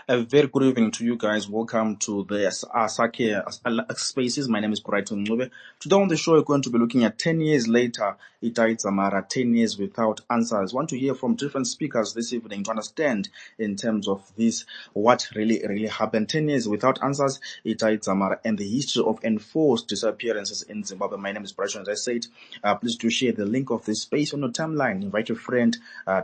A very good evening to you guys. Welcome to the Xpaces. My name is Brighton Ngube. Today on the show, we're going to be looking at 10 years later, Itai Dzamara, 10 years without answers. Want to hear from different speakers this evening to understand in terms of this, what really happened. 10 years without answers, Itai Dzamara, and the history of enforced disappearances in Zimbabwe. My name is Brighton. As I said, please do share the link of this space on your timeline. Invite your friend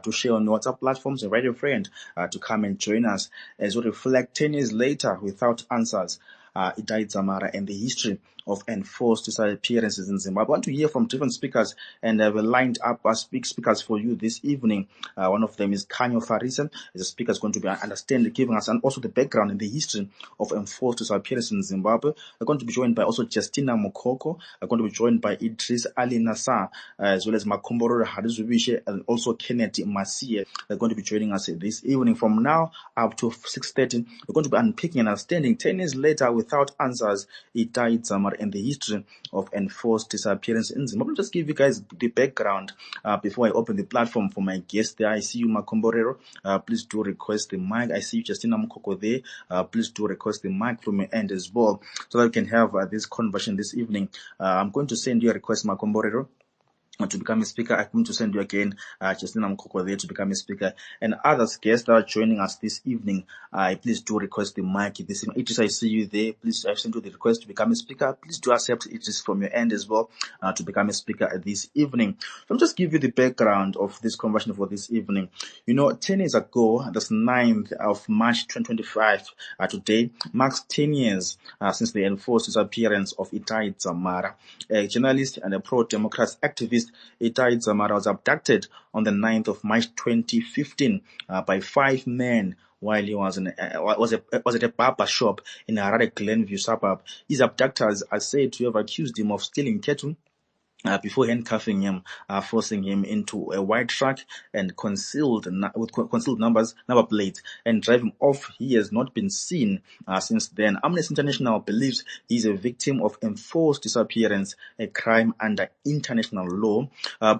to share on WhatsApp platforms. Invite your friend to come and join us as we reflect 10 years later without answers, Itai Dzamara and the history of enforced disappearances in Zimbabwe. I want to hear from different speakers, and I've lined up speakers for you this evening. One of them is Kanyo Farisa. The speaker is going to be giving us and also the background and the history of enforced disappearances in Zimbabwe. We're going to be joined by also Justina Mukoko. We're going to be joined by Idris Ali Nassar, as well as Makomboro Harizubishe, and also Kennedy Masie. They're going to be joining us this evening from now up to 6:30. We're going to be unpicking and understanding 10 years later without answers, Itai Dzamara and the history of enforced disappearance in Zimbabwe. I'll just give you guys the background before I open the platform for my guest there. I see you, Makomborero. Please do request the mic. I see you, Justina Mukoko there. Please do request the mic from your end as well, so that we can have this conversation this evening. I'm going to send you a request, Makomborero, to become a speaker. I'm going to send you again, Justina Mukoko there to become a speaker. And others guests that are joining us this evening, please do request the mic this evening. Idris, I see you there. Please, I've sent you the request to become a speaker. Please do accept Idris from your end as well, to become a speaker this evening. So I'll just give you the background of this conversation for this evening. 10 years ago, that's 9th of March 2025, today marks 10 years since the enforced disappearance of Itai Dzamara, a journalist and a pro-democracy activist. Itai Dzamara was abducted on the 9th of March 2015 by 5 men while he was at a barber shop in Harare, Glen suburb. His abductors are said to have accused him of stealing cattle before handcuffing him, forcing him into a white truck and concealed number plates, and driving off. He has not been seen since then. Amnesty International believes he is a victim of enforced disappearance, a crime under international law.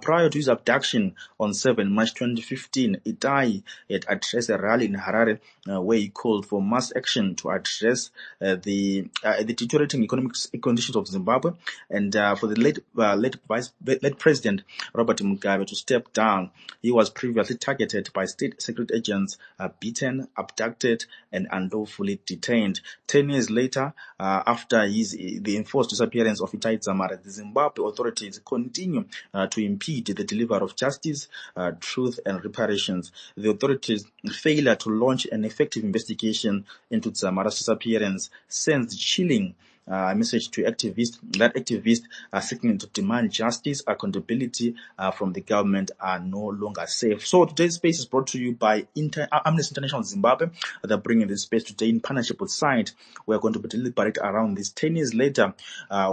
Prior to his abduction on 7 March 2015, Itai had addressed a rally in Harare where he called for mass action to address the deteriorating economic conditions of Zimbabwe, and for the late President Robert Mugabe to step down. He was previously targeted by state secret agents, beaten, abducted, and unlawfully detained. 10 years later, after the enforced disappearance of Itai Dzamara, the Zimbabwe authorities continue to impede the delivery of justice, truth, and reparations. The authorities' failure to launch an effective investigation into Dzamara's disappearance sends chilling message to activists are seeking to demand justice, accountability from the government are no longer safe. So today's space is brought to you by Amnesty International Zimbabwe. They're bringing this space today in partnership with SIDE. We're going to be deliberate around this 10 years later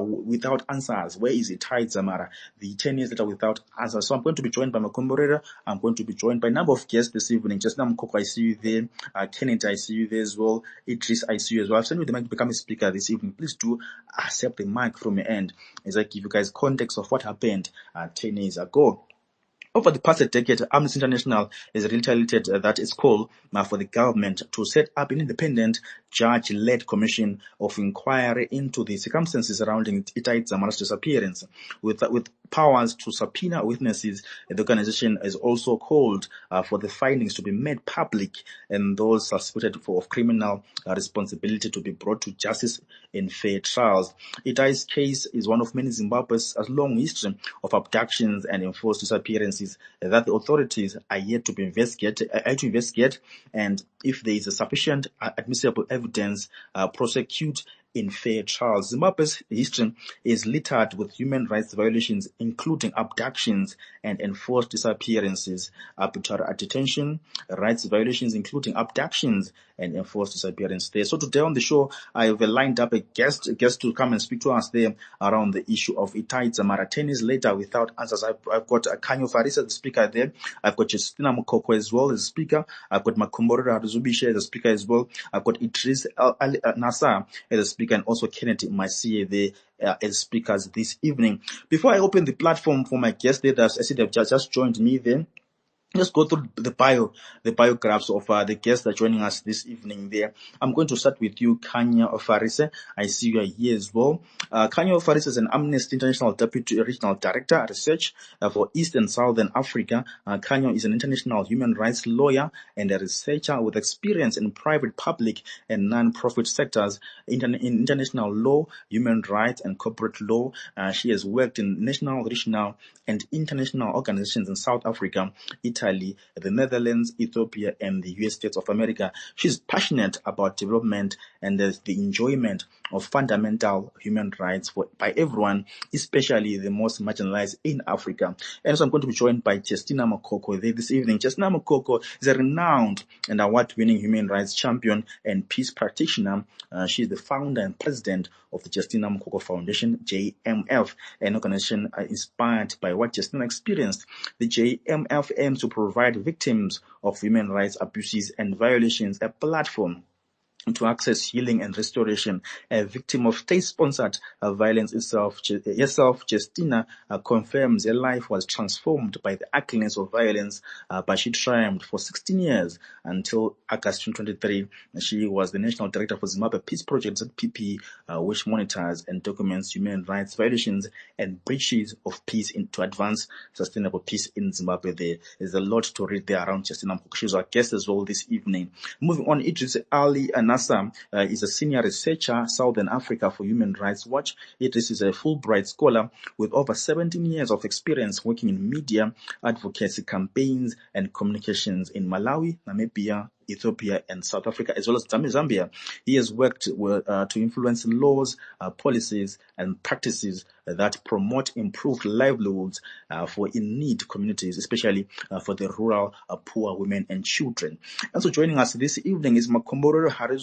without answers. Where is Itai Dzamara? The 10 years later without answers. So I'm going to be joined by Makomborera. I'm going to be joined by a number of guests this evening. Justina Mukoko, I see you there. Kennedy, I see you there as well. Idris, I see you as well. I've sent you the mic to become a speaker this evening. Please do accept the mic from your end as I give you guys context of what happened 10 years ago. Over the past decade, Amnesty International has reiterated that it's call for the government to set up an independent judge-led commission of inquiry into the circumstances surrounding Itai Dzamara's disappearance. With powers to subpoena witnesses, the organization has also called for the findings to be made public and those suspected of criminal responsibility to be brought to justice in fair trials. Itai's case is one of many Zimbabwe's long history of abductions and enforced disappearances that the authorities are yet to investigate, and if there is a sufficient admissible evidence, prosecute in fair trials. Zimbabwe's history is littered with human rights violations, including abductions and enforced disappearances, arbitrary detention, rights violations, including abductions and enforced disappearance there. So today on the show, I have lined up a guest to come and speak to us there around the issue of Itai Dzamara. 10 years later without answers. I've got Kanyo Farisa, the speaker there. I've got Justina Mukoko as well as a speaker. I've got Makomboro Harizubishe as a speaker as well. I've got Idris Ali Nassar as a speaker, and also Kennedy Masie there as speakers this evening. Before I open the platform for my guests there, I see they've just joined me there. Just go through the biographs of the guests that are joining us this evening there. I'm going to start with you, Kanya Ofarise. I see you are here as well. Kanya Ofarise is an Amnesty International Deputy Regional Director Research for East and Southern Africa. Kanya is an international human rights lawyer and a researcher with experience in private, public, and non-profit sectors in international law, human rights, and corporate law. She has worked in national, regional, and international organizations in South Africa, Italy, the Netherlands, Ethiopia, and the US States of America. She's passionate about development and the enjoyment of fundamental human rights by everyone, especially the most marginalized in Africa. And so I'm going to be joined by Justina Makoko this evening. Justina Makoko is a renowned and award-winning human rights champion and peace practitioner. She is the founder and president of the Justina Makoko Foundation, JMF, an organization inspired by what Justina experienced. The JMF aims to provide victims of human rights abuses and violations a platform to access healing and restoration. A victim of state-sponsored violence herself, Justina confirms her life was transformed by the ugliness of violence, but she triumphed for 16 years until August 2023. She was the National Director for Zimbabwe Peace Project, ZPP, which monitors and documents human rights violations and breaches of peace to advance sustainable peace in Zimbabwe. There is a lot to read there around Justina Makoko. She's our guest as well this evening. Moving on, Idris Ali Nasa is a senior researcher, Southern Africa for Human Rights Watch. Idris is a Fulbright scholar with over 17 years of experience working in media, advocacy campaigns, and communications in Malawi, Namibia, Ethiopia, and South Africa, as well as Zambia. He has worked to influence laws, policies, and practices that promote improved livelihoods for in-need communities, especially for the rural, poor women and children. And so joining us this evening is Makomborero Harare.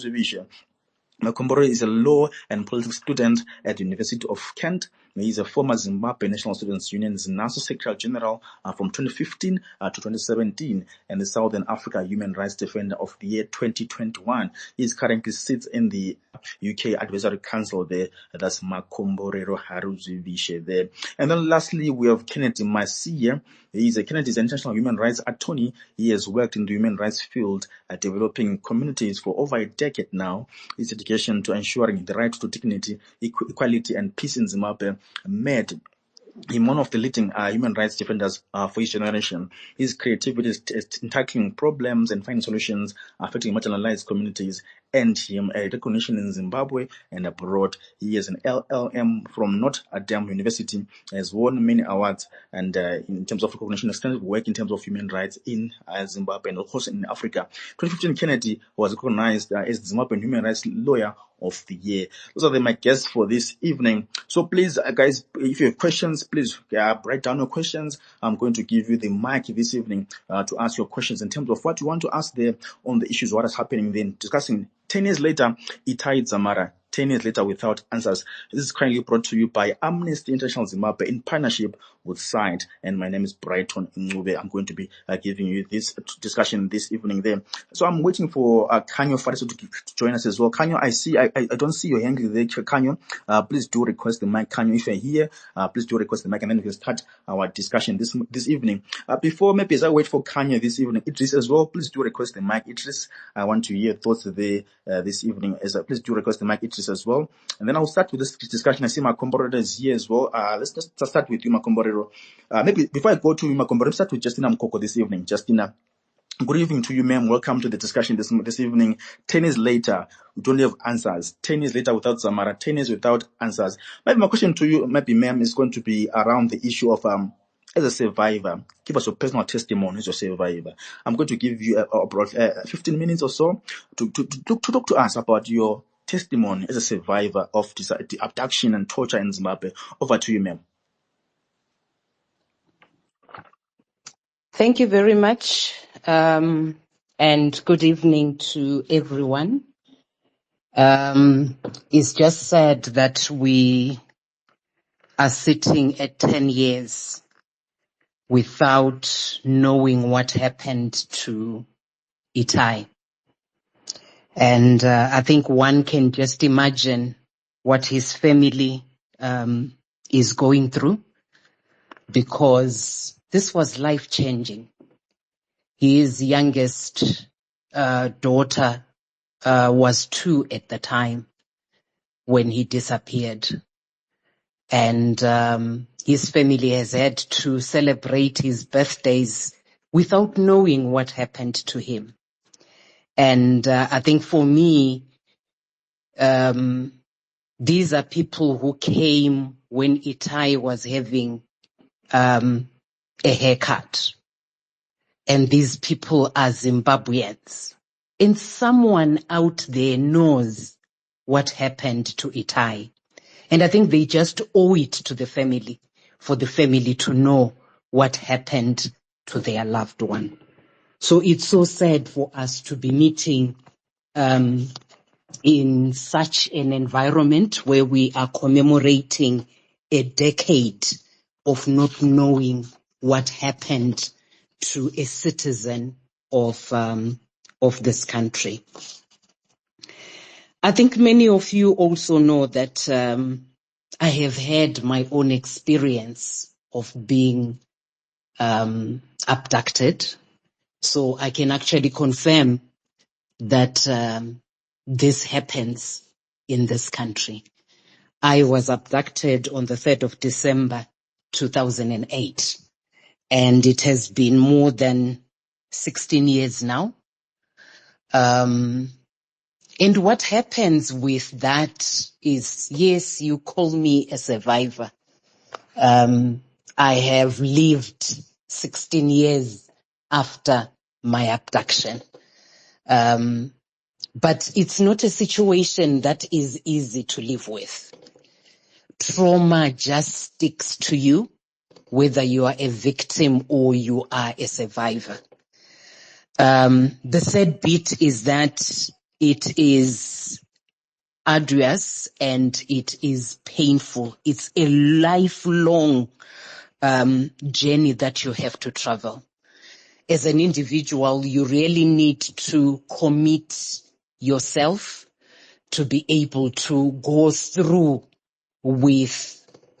Makombore is a law and politics student at the University of Kent. He is a former Zimbabwe National Students Union's National Secretary General from 2015 to 2017 and the Southern Africa Human Rights Defender of the year 2021. He currently sits in the UK Advisory Council there. That's Makomborero Haruzibishe there. And then lastly, we have Kennedy Masia. Kennedy is an international human rights attorney. He has worked in the human rights field, developing communities for over a decade now. His dedication to ensuring the right to dignity, equality, and peace in Zimbabwe made him one of the leading human rights defenders for his generation. His creativity in tackling problems and finding solutions affecting marginalized communities earned him a recognition in Zimbabwe and abroad. He is an LLM from Notre Dame University, has won many awards, and in terms of recognition, extensive work in terms of human rights in Zimbabwe and of course in Africa. 2015, Kennedy was recognized as the Zimbabwean Human Rights Lawyer of the Year. Those are my guests for this evening. So please, guys, if you have questions, please write down your questions. I'm going to give you the mic this evening to ask your questions in terms of what you want to ask there on the issues, what is happening then. Discussing 10 years later, Itai Dzamara, 10 years later without answers. This is currently brought to you by Amnesty International Zimbabwe in partnership with SIDE. And my name is Brighton Ngube. I'm going to be giving you this discussion this evening there. So I'm waiting for Kanyo Fariso to join us as well. Kanyo, I don't see your hand there. Kanyo, please do request the mic. Kanyo, if you're here, please do request the mic, and then we can start our discussion this evening. Before, maybe as I wait for Kanyo this evening, Idris as well, please do request the mic. Idris, I want to hear thoughts there this evening. Please do request the mic, Idris, as well. And then I'll start with this discussion. I see Makomborero is here as well. Let's just start with you, Makomborero. Maybe before I go to you, Makomborero, let's start with Justina Makoko this evening. Justina, good evening to you, ma'am. Welcome to the discussion this evening. 10 years later, we don't have answers. 10 years later without Dzamara, 10 years without answers. Maybe my question to you, maybe, ma'am, is going to be around the issue of as a survivor, give us your personal testimony as a survivor. I'm going to give you about 15 minutes or so to talk to us about your testimony as a survivor of the abduction and torture in Zimbabwe. Over to you, ma'am. Thank you very much, and good evening to everyone. It's just sad that we are sitting at 10 years without knowing what happened to Itai. And I think one can just imagine what his family is going through, because this was life-changing. His youngest daughter was 2 at the time when he disappeared. And his family has had to celebrate his birthdays without knowing what happened to him. And I think for me, these are people who came when Itai was having a haircut. And these people are Zimbabweans. And someone out there knows what happened to Itai. And I think they just owe it to the family, for the family to know what happened to their loved one. So it's so sad for us to be meeting in such an environment where we are commemorating a decade of not knowing what happened to a citizen of this country. I think many of you also know that I have had my own experience of being abducted. So I can actually confirm that this happens in this country. I was abducted on the 3rd of December, 2008. And it has been more than 16 years now. And what happens with that is, yes, you call me a survivor. I have lived 16 years after my abduction. But it's not a situation that is easy to live with. Trauma just sticks to you, whether you are a victim or you are a survivor. The sad bit is that it is arduous and it is painful. It's a lifelong journey that you have to travel. As an individual, you really need to commit yourself to be able to go through with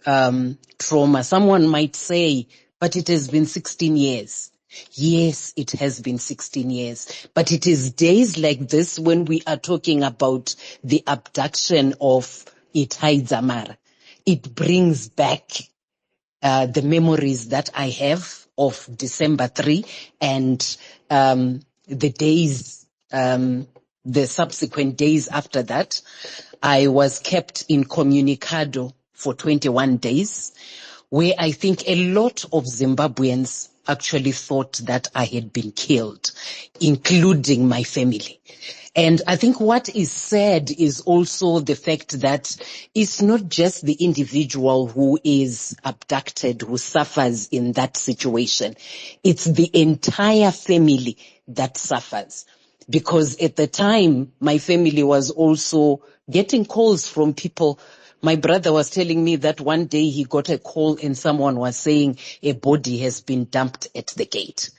trauma. Someone might say, but it has been 16 years. Yes, it has been 16 years, but it is days like this when we are talking about the abduction of Itai Dzamara. It brings back the memories that I have of December 3 and the days, the subsequent days after that. I was kept incommunicado for 21 days, where I think a lot of Zimbabweans actually thought that I had been killed, including my family. And I think what is sad is also the fact that it's not just the individual who is abducted, who suffers in that situation. It's the entire family that suffers. Because at the time, my family was also getting calls from people. My brother was telling me that one day he got a call and someone was saying a body has been dumped at the gate.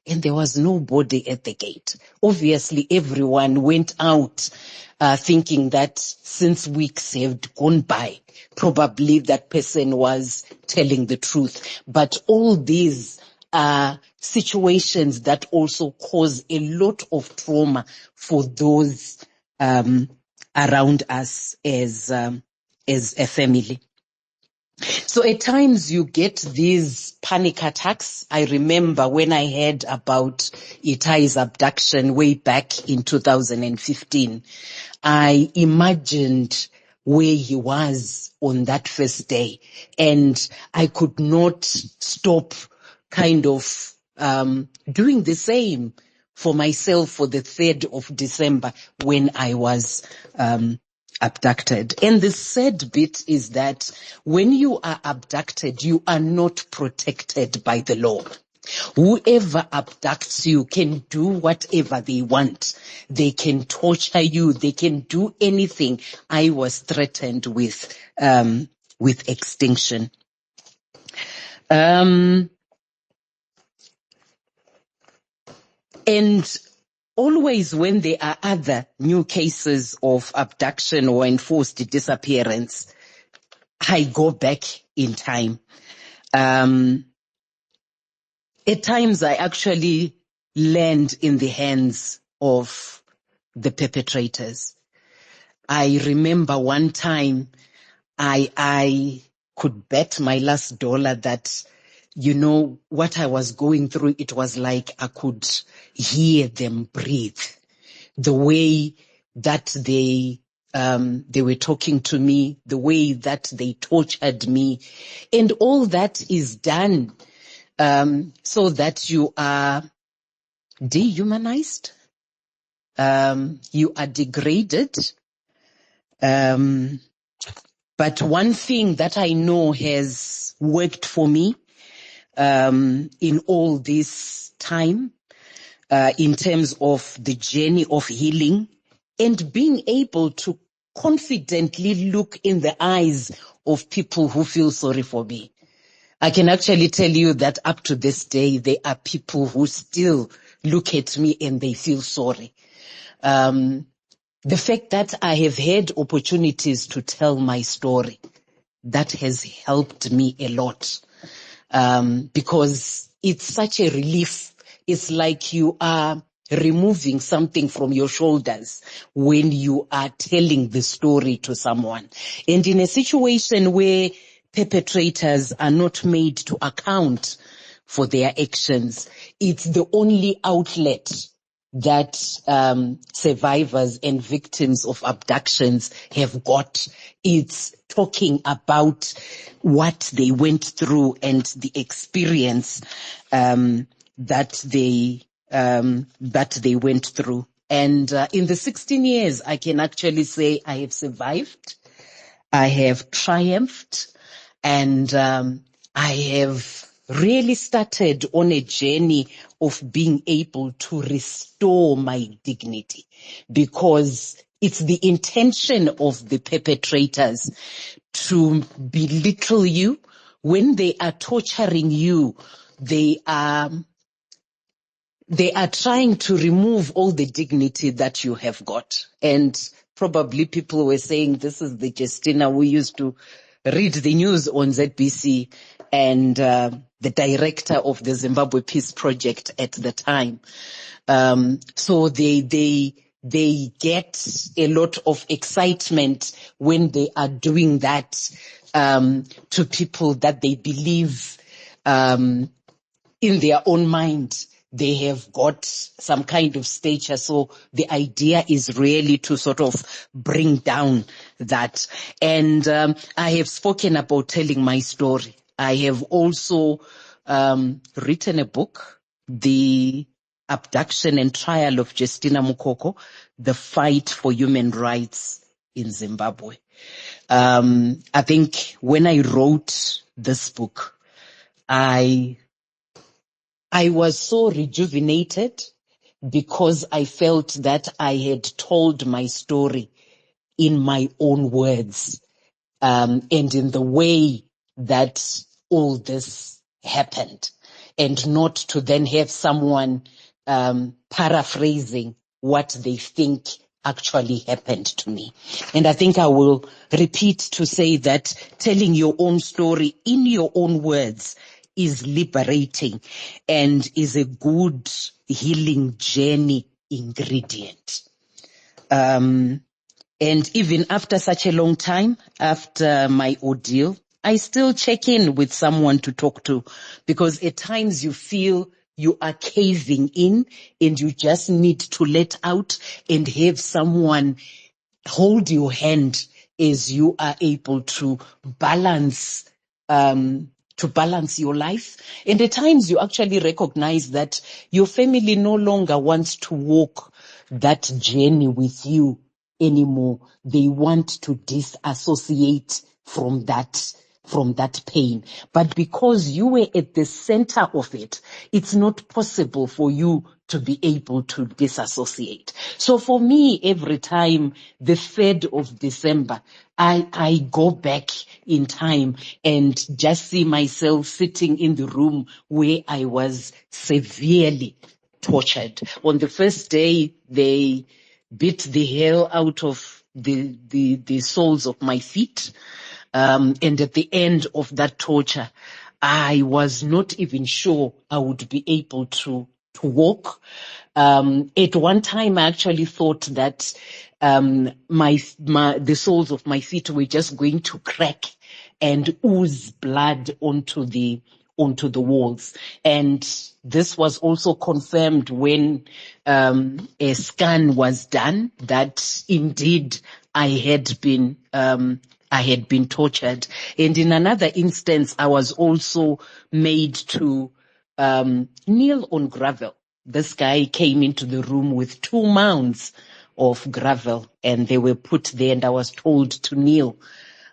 And there was no body at the gate. Obviously, everyone went out thinking that since weeks had gone by, probably that person was telling the truth. But all these are situations that also cause a lot of trauma for those around us as a family. So at times you get these panic attacks. I remember when I heard about Itai's abduction way back in 2015, I imagined where he was on that first day, and I could not stop kind of doing the same for myself for the 3rd of December when I was abducted. And the sad bit is that when you are abducted, you are not protected by the law. Whoever abducts you can do whatever they want. They can torture you. They can do anything. I was threatened with extinction. And always when there are other new cases of abduction or enforced disappearance, I go back in time. At times I actually land in the hands of the perpetrators. I remember one time I could bet my last dollar that, what I was going through, it was like I could hear them breathe. The way that they were talking to me, the way that they tortured me, and all that is done so that you are dehumanized, you are degraded. But one thing that I know has worked for me in all this time, in terms of the journey of healing and being able to confidently look in the eyes of people who feel sorry for me. I can actually tell you that up to this day, there are people who still look at me and they feel sorry. The fact that I have had opportunities to tell my story, that has helped me a lot, because it's such a relief. It's like you are removing something from your shoulders when you are telling the story to someone. And in a situation where perpetrators are not made to account for their actions, it's the only outlet that survivors and victims of abductions have got. It's talking about what they went through and the experience that they went through. And in the 16 years, I can actually say I have survived, I have triumphed, and I have really started on a journey of being able to restore my dignity, because it's the intention of the perpetrators to belittle you. When they are torturing you, they are trying to remove all the dignity that you have got. And probably people were saying, this is the Justina who used to read the news on ZBC, and the director of the Zimbabwe Peace Project at the time. So they get a lot of excitement when they are doing that to people that they believe in their own mind they have got some kind of stature. So the idea is really to sort of bring down that. And I have spoken about telling my story. I have also written a book, The Abduction and Trial of Justina Mukoko, The Fight for Human Rights in Zimbabwe. I think when I wrote this book, I was so rejuvenated because I felt that I had told my story in my own words, and in the way that all this happened, and not to then have someone paraphrasing what they think actually happened to me. And I think I will repeat to say that telling your own story in your own words is liberating and is a good healing journey ingredient. And even after such a long time, after my ordeal, I still check in with someone to talk to, because at times you feel you are caving in and you just need to let out and have someone hold your hand as you are able to balance your life. And at times you actually recognize that your family no longer wants to walk that journey with you anymore. They want to disassociate from that pain. But because you were at the center of it, it's not possible for you to be able to disassociate. So for me, every time the 3rd of December, I go back in time and just see myself sitting in the room where I was severely tortured. On the first day, they beat the hell out of the soles of my feet. And at the end of that torture, I was not even sure I would be able to walk. At one time, I actually thought that the soles of my feet were just going to crack and ooze blood onto the walls. And this was also confirmed when a scan was done that indeed I had been tortured. And in another instance, I was also made to kneel on gravel. This guy came into the room with 2 mounds of gravel, and they were put there, and I was told to kneel.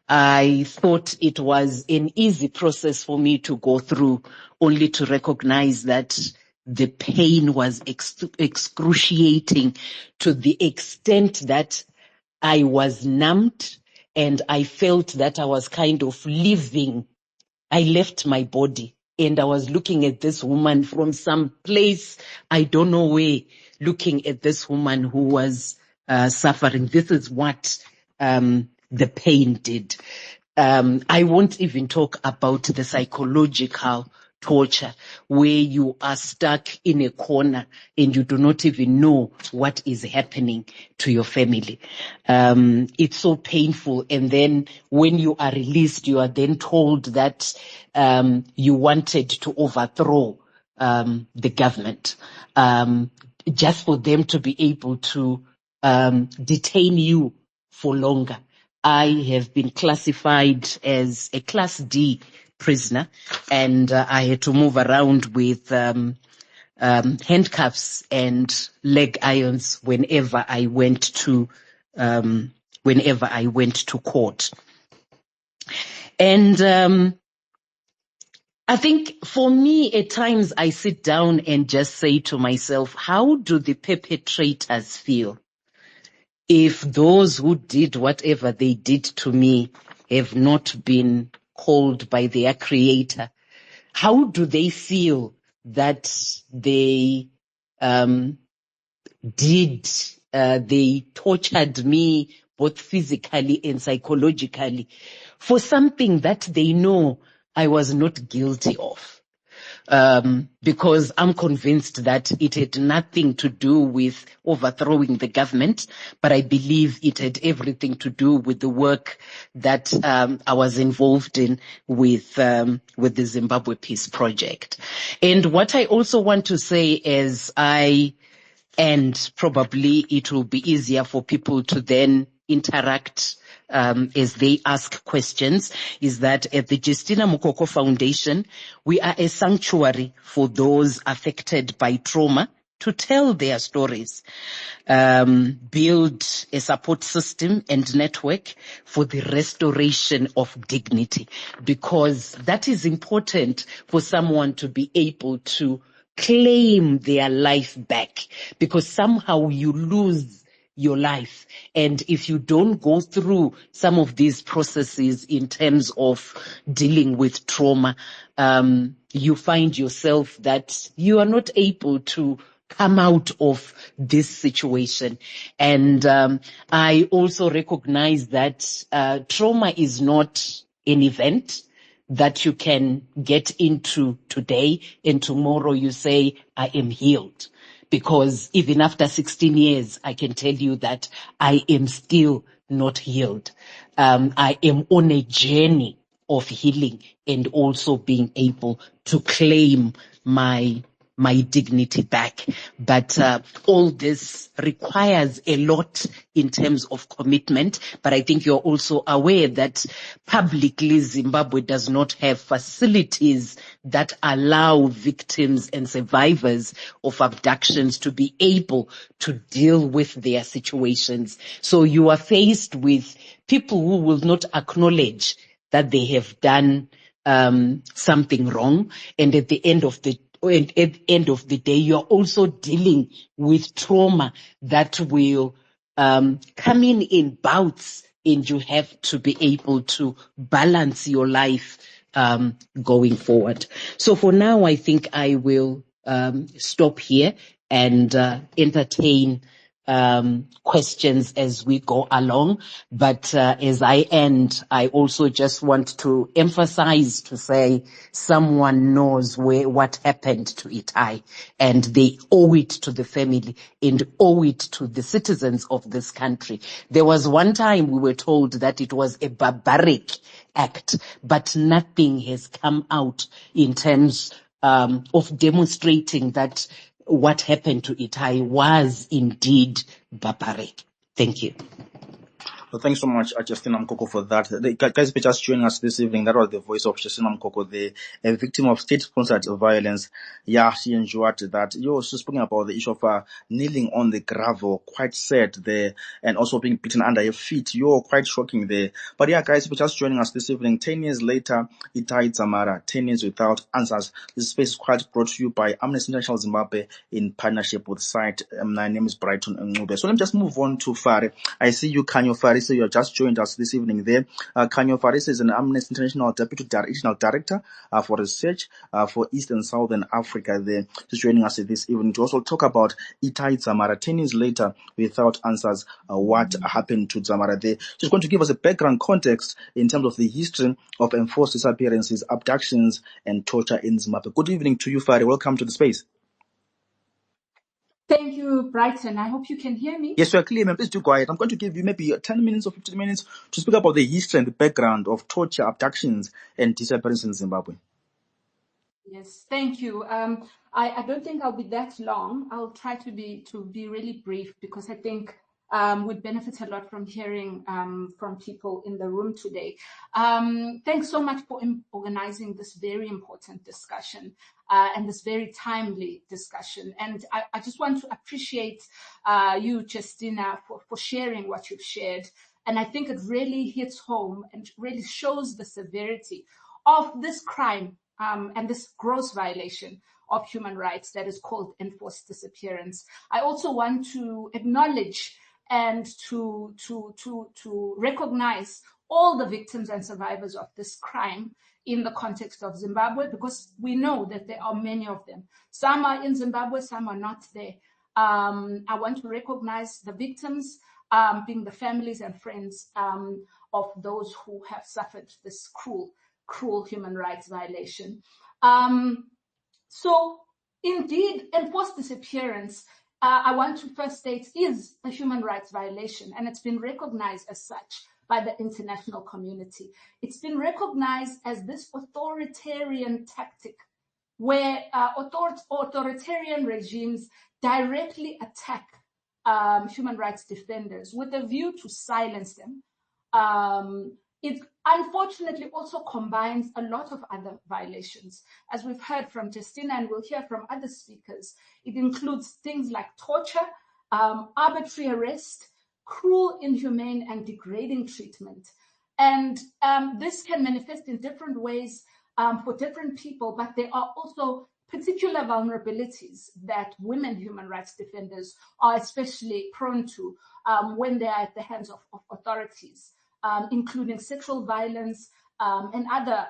I thought it was an easy process for me to go through, only to recognize that the pain was excruciating to the extent that I was numbed, and I felt that I was kind of living. I left my body, and I was looking at this woman from some place, I don't know where, looking at this woman who was suffering. This is what the pain did. I won't even talk about the psychological torture, where you are stuck in a corner and you do not even know what is happening to your family. It's so painful. And then when you are released, you are then told that you wanted to overthrow the government, just for them to be able to detain you for longer. I have been classified as a Class D prisoner, and I had to move around with handcuffs and leg irons whenever I went to court. And I think for me, at times I sit down and just say to myself, how do the perpetrators feel if those who did whatever they did to me have not been called by their creator? How do they feel that they they tortured me both physically and psychologically for something that they know I was not guilty of? Because I'm convinced that it had nothing to do with overthrowing the government, but I believe it had everything to do with the work that I was involved in with the Zimbabwe Peace Project. And what I also want to say is and probably it will be easier for people to then interact as they ask questions, is that at the Justina Mukoko Foundation, we are a sanctuary for those affected by trauma to tell their stories, build a support system and network for the restoration of dignity, because that is important for someone to be able to claim their life back, because somehow you lose your life. And if you don't go through some of these processes in terms of dealing with trauma, you find yourself that you are not able to come out of this situation. And I also recognize that trauma is not an event that you can get into today and tomorrow you say, I am healed. Because even after 16 years, I can tell you that I am still not healed. I am on a journey of healing and also being able to claim my dignity back. But all this requires a lot in terms of commitment. But I think you're also aware that publicly Zimbabwe does not have facilities that allow victims and survivors of abductions to be able to deal with their situations. So you are faced with people who will not acknowledge that they have done something wrong, and at the end of the day, you're also dealing with trauma that will come in bouts, and you have to be able to balance your life going forward. So for now, I think I will stop here and entertain questions as we go along. But as I end, I also just want to emphasize to say someone knows what happened to Itai, and they owe it to the family and owe it to the citizens of this country. There was one time we were told that it was a barbaric act, but nothing has come out in terms of demonstrating that what happened to Itai was indeed barbaric. Thank you. Well, thanks so much, Justina Mkoko, for that. The guys, for just joining us this evening, that was the voice of Justina Mkoko, a victim of state-sponsored violence. Yeah, she enjoyed that. You're also speaking about the issue of kneeling on the gravel, quite sad there, and also being beaten under your feet. You're quite shocking there. But yeah, guys, for just joining us this evening, 10 years later, Itai Dzamara, 10 years without answers. This space is quite brought to you by Amnesty International Zimbabwe in partnership with SITE. My name is Brighton Ngube. So let me just move on to Fare. I see you, Kanyo Fare. So you have just joined us this evening there. Kanyo Faris is an Amnesty International Deputy Regional Director for Research for East and Southern Africa there. She's joining us this evening to also talk about Itai Dzamara. 10 years later, without answers, what happened to Dzamara there. She's going to give us a background context in terms of the history of enforced disappearances, abductions, and torture in Zimbabwe. Good evening to you, Fari. Welcome to the space. Thank you, Brighton. I hope you can hear me. Yes, you are clear, ma'am. Please do go ahead. I'm going to give you maybe 10 minutes or 15 minutes to speak about the history and the background of torture, abductions, and disappearances in Zimbabwe. Yes, thank you. I don't think I'll be that long. I'll try to be really brief because I think we'd benefit a lot from hearing from people in the room today. Thanks so much for organizing this very important discussion and this very timely discussion. And I just want to appreciate you, Justina, for sharing what you've shared. And I think it really hits home and really shows the severity of this crime and this gross violation of human rights that is called enforced disappearance. I also want to acknowledge and to recognize all the victims and survivors of this crime in the context of Zimbabwe, because we know that there are many of them. Some are in Zimbabwe, some are not there. I want to recognize the victims, being the families and friends of those who have suffered this cruel human rights violation. So indeed, enforced disappearance, I want to first state, is a human rights violation, and it's been recognized as such by the international community. It's been recognized as this authoritarian tactic where authoritarian regimes directly attack human rights defenders with a view to silence them. It unfortunately also combines a lot of other violations. As we've heard from Justina and we'll hear from other speakers, it includes things like torture, arbitrary arrest, cruel, inhumane, and degrading treatment. And this can manifest in different ways for different people, but there are also particular vulnerabilities that women human rights defenders are especially prone to when they are at the hands of authorities. Including sexual violence and other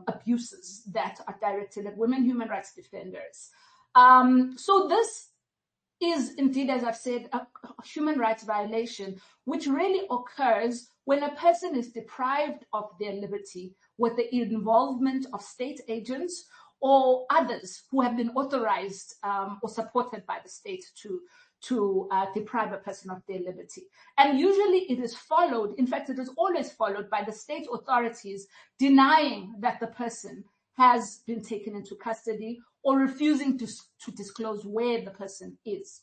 abuses that are directed at women human rights defenders. So this is indeed, as I've said, a human rights violation, which really occurs when a person is deprived of their liberty with the involvement of state agents or others who have been authorized or supported by the state to deprive a person of their liberty. And usually it is followed, in fact, it is always followed by the state authorities denying that the person has been taken into custody or refusing to disclose where the person is.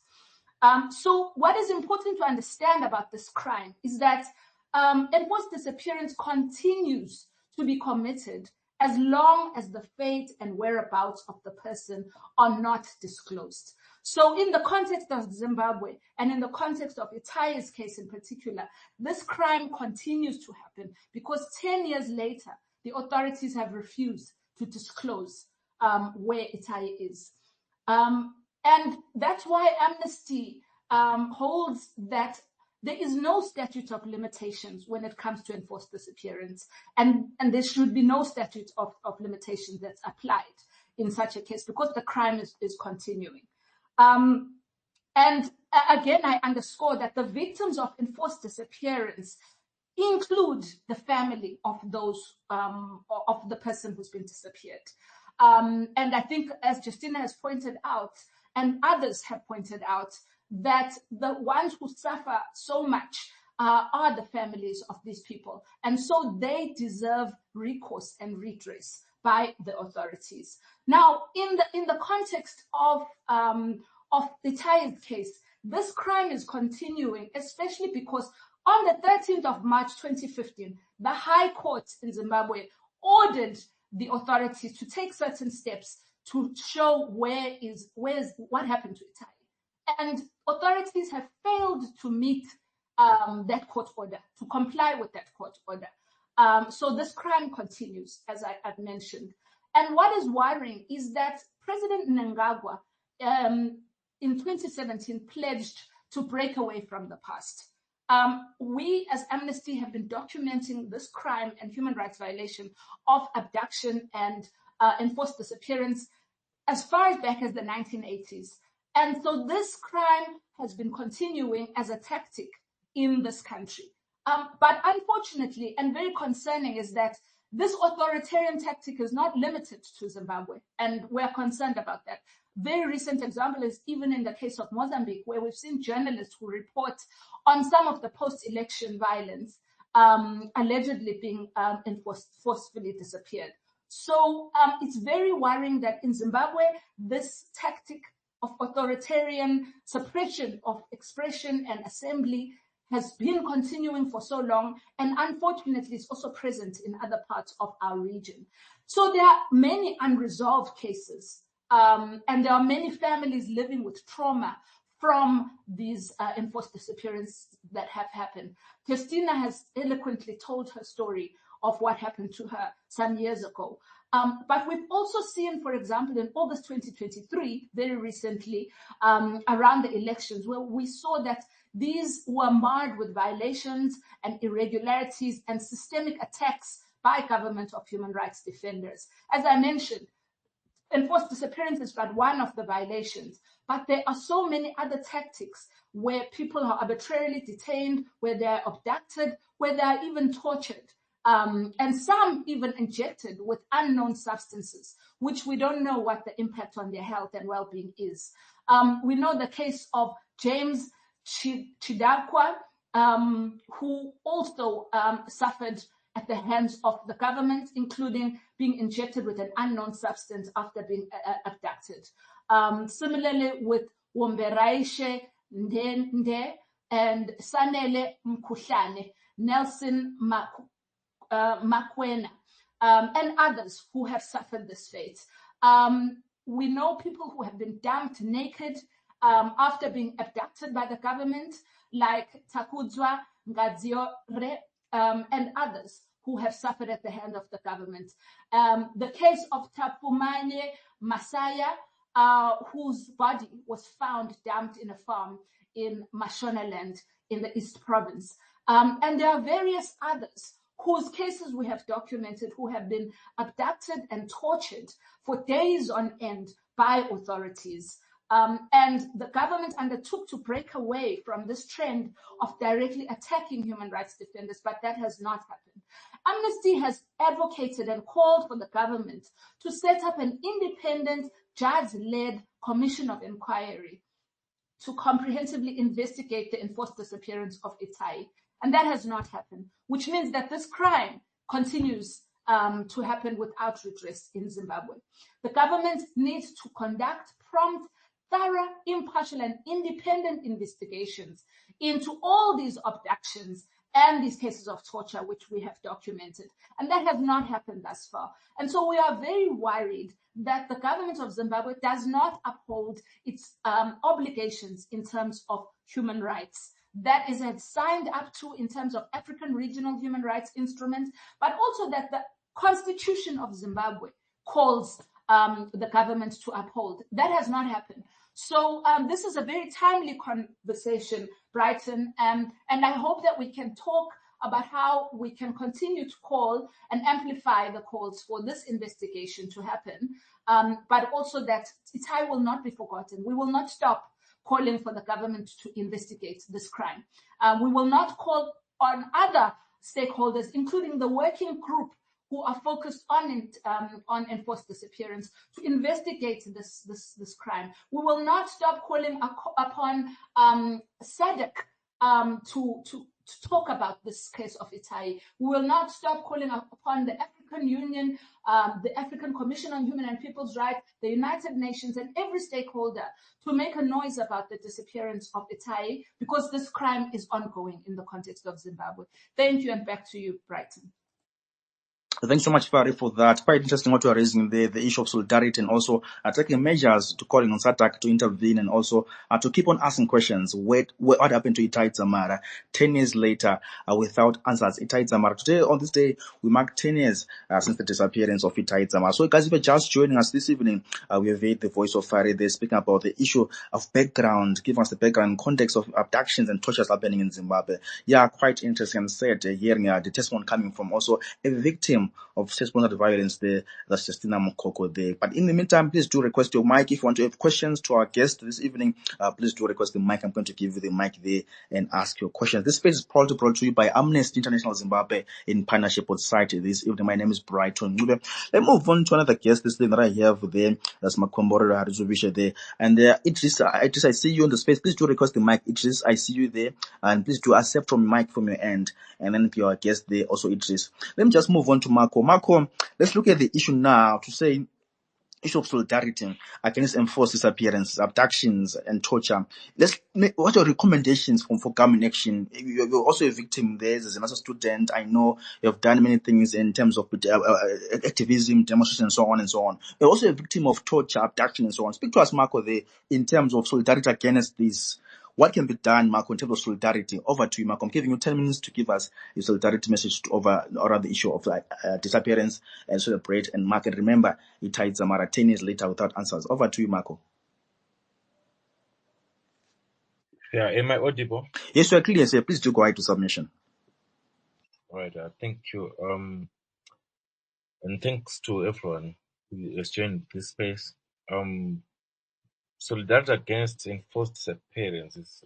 So what is important to understand about this crime is that enforced disappearance continues to be committed as long as the fate and whereabouts of the person are not disclosed. So in the context of Zimbabwe and in the context of Itai's case in particular, this crime continues to happen because 10 years later, the authorities have refused to disclose where Itai is. And that's why Amnesty holds that there is no statute of limitations when it comes to enforced disappearance, and there should be no statute of limitations that's applied in such a case because the crime is continuing. And again, I underscore that the victims of enforced disappearance include the family of those of the person who's been disappeared. And I think, as Justina has pointed out, and others have pointed out, that the ones who suffer so much are the families of these people, and so they deserve recourse and redress by the authorities. Now, in the context of Itai's case, this crime is continuing, especially because on the 13th of March 2015, the High Court in Zimbabwe ordered the authorities to take certain steps to show what happened to Itai. And authorities have failed to meet that court order, to comply with that court order. So this crime continues, as I've mentioned. And what is worrying is that President Mnangagwa in 2017 pledged to break away from the past. We as Amnesty have been documenting this crime and human rights violation of abduction and enforced disappearance as far as back as the 1980s. And so this crime has been continuing as a tactic in this country. But unfortunately, and very concerning, is that this authoritarian tactic is not limited to Zimbabwe, and we're concerned about that. Very recent example is even in the case of Mozambique, where we've seen journalists who report on some of the post-election violence allegedly being forcefully disappeared. So it's very worrying that in Zimbabwe, this tactic of authoritarian suppression of expression and assembly has been continuing for so long, and unfortunately is also present in other parts of our region. So there are many unresolved cases, and there are many families living with trauma from these enforced disappearances that have happened. Justina has eloquently told her story of what happened to her some years ago. But we've also seen, for example, in August 2023, very recently, around the elections, where we saw that these were marred with violations and irregularities and systemic attacks by government of human rights defenders. As I mentioned, enforced disappearance is but one of the violations, but there are so many other tactics where people are arbitrarily detained, where they are abducted, where they are even tortured. And some even injected with unknown substances, which we don't know what the impact on their health and well-being is. We know the case of James Chidakwa, who also suffered at the hands of the government, including being injected with an unknown substance after being abducted. Similarly, with Womberaishe Ndende and Sanele Mkuhlane, Nelson Makwena, and others who have suffered this fate. We know people who have been dumped naked after being abducted by the government, like Takudzwa Ngadziore, and others who have suffered at the hand of the government. The case of Tapumane Masaya, whose body was found dumped in a farm in Mashonaland in the East Province. And there are various others whose cases we have documented, who have been abducted and tortured for days on end by authorities. And the government undertook to break away from this trend of directly attacking human rights defenders, but that has not happened. Amnesty has advocated and called for the government to set up an independent, judge-led commission of inquiry to comprehensively investigate the enforced disappearance of Itai. And that has not happened, which means that this crime continues to happen without redress in Zimbabwe. The government needs to conduct prompt, thorough, impartial, and independent investigations into all these abductions and these cases of torture, which we have documented. And that has not happened thus far. And so we are very worried that the government of Zimbabwe does not uphold its obligations in terms of human rights that is signed up to in terms of African regional human rights instruments, but also that the Constitution of Zimbabwe calls the government to uphold. That has not happened. So this is a very timely conversation, Brighton, and I hope that we can talk about how we can continue to call and amplify the calls for this investigation to happen, but also that Itai will not be forgotten. We will not stop calling for the government to investigate this crime. We will not call on other stakeholders, including the working group who are focused on enforced disappearance, to investigate this crime. We will not stop calling upon SADC to talk about this case of Itai. We will not stop calling upon the African Union, the African Commission on Human and People's Rights, the United Nations, and every stakeholder to make a noise about the disappearance of Itai, because this crime is ongoing in the context of Zimbabwe. Thank you, and back to you, Brighton. Thanks so much, Fari, for that. Quite interesting what you are raising there, the issue of solidarity, and also taking measures to calling on SADC to intervene, and also to keep on asking questions. What happened to Itai Dzamara 10 years later without answers? Itai Dzamara. Today, on this day, we mark 10 years since the disappearance of Itai Dzamara. So, guys, if you're just joining us this evening, we have heard the voice of Fari there speaking about the issue of background, giving us the background context of abductions and tortures happening in Zimbabwe. Yeah, quite interesting. And said, hearing the testimony coming from also a victim of state-sponsored violence there, that's Justina Mokoko there. But in the meantime, please do request your mic. If you want to have questions to our guest this evening, please do request the mic. I'm going to give you the mic there and ask your questions. This space is proudly brought to you by Amnesty International Zimbabwe in partnership with Site this evening. My name is Brighton. Let's move on to another guest this evening that I have there. That's Makomboro Harizuvisha there. And Idris, I see you on the space. Please do request the mic. Idris, I see you there. And please do accept from mic from your end. And then your guest there, also Idris. Let me just move on to Marco. Marco, let's look at the issue now to say issue of solidarity against enforced disappearances, abductions, and torture. What are your recommendations for government action? You're also a victim there as another student. I know you have done many things in terms of activism, demonstration, and so on and so on. You're also a victim of torture, abduction, and so on. Speak to us, Marco, there in terms of solidarity against this. What can be done, Marco, in terms of solidarity? Over to you, Marco. I'm giving you 10 minutes to give us your solidarity message around the issue of disappearance and celebrate and mark. And remember, Itai Dzamara 10 years later without answers. Over to you, Marco. Yeah, am I audible? Yes, you are clear, sir. Please do go ahead to submission. All right, thank you. And thanks to everyone who has joined this space. Solidarity against enforced disappearance is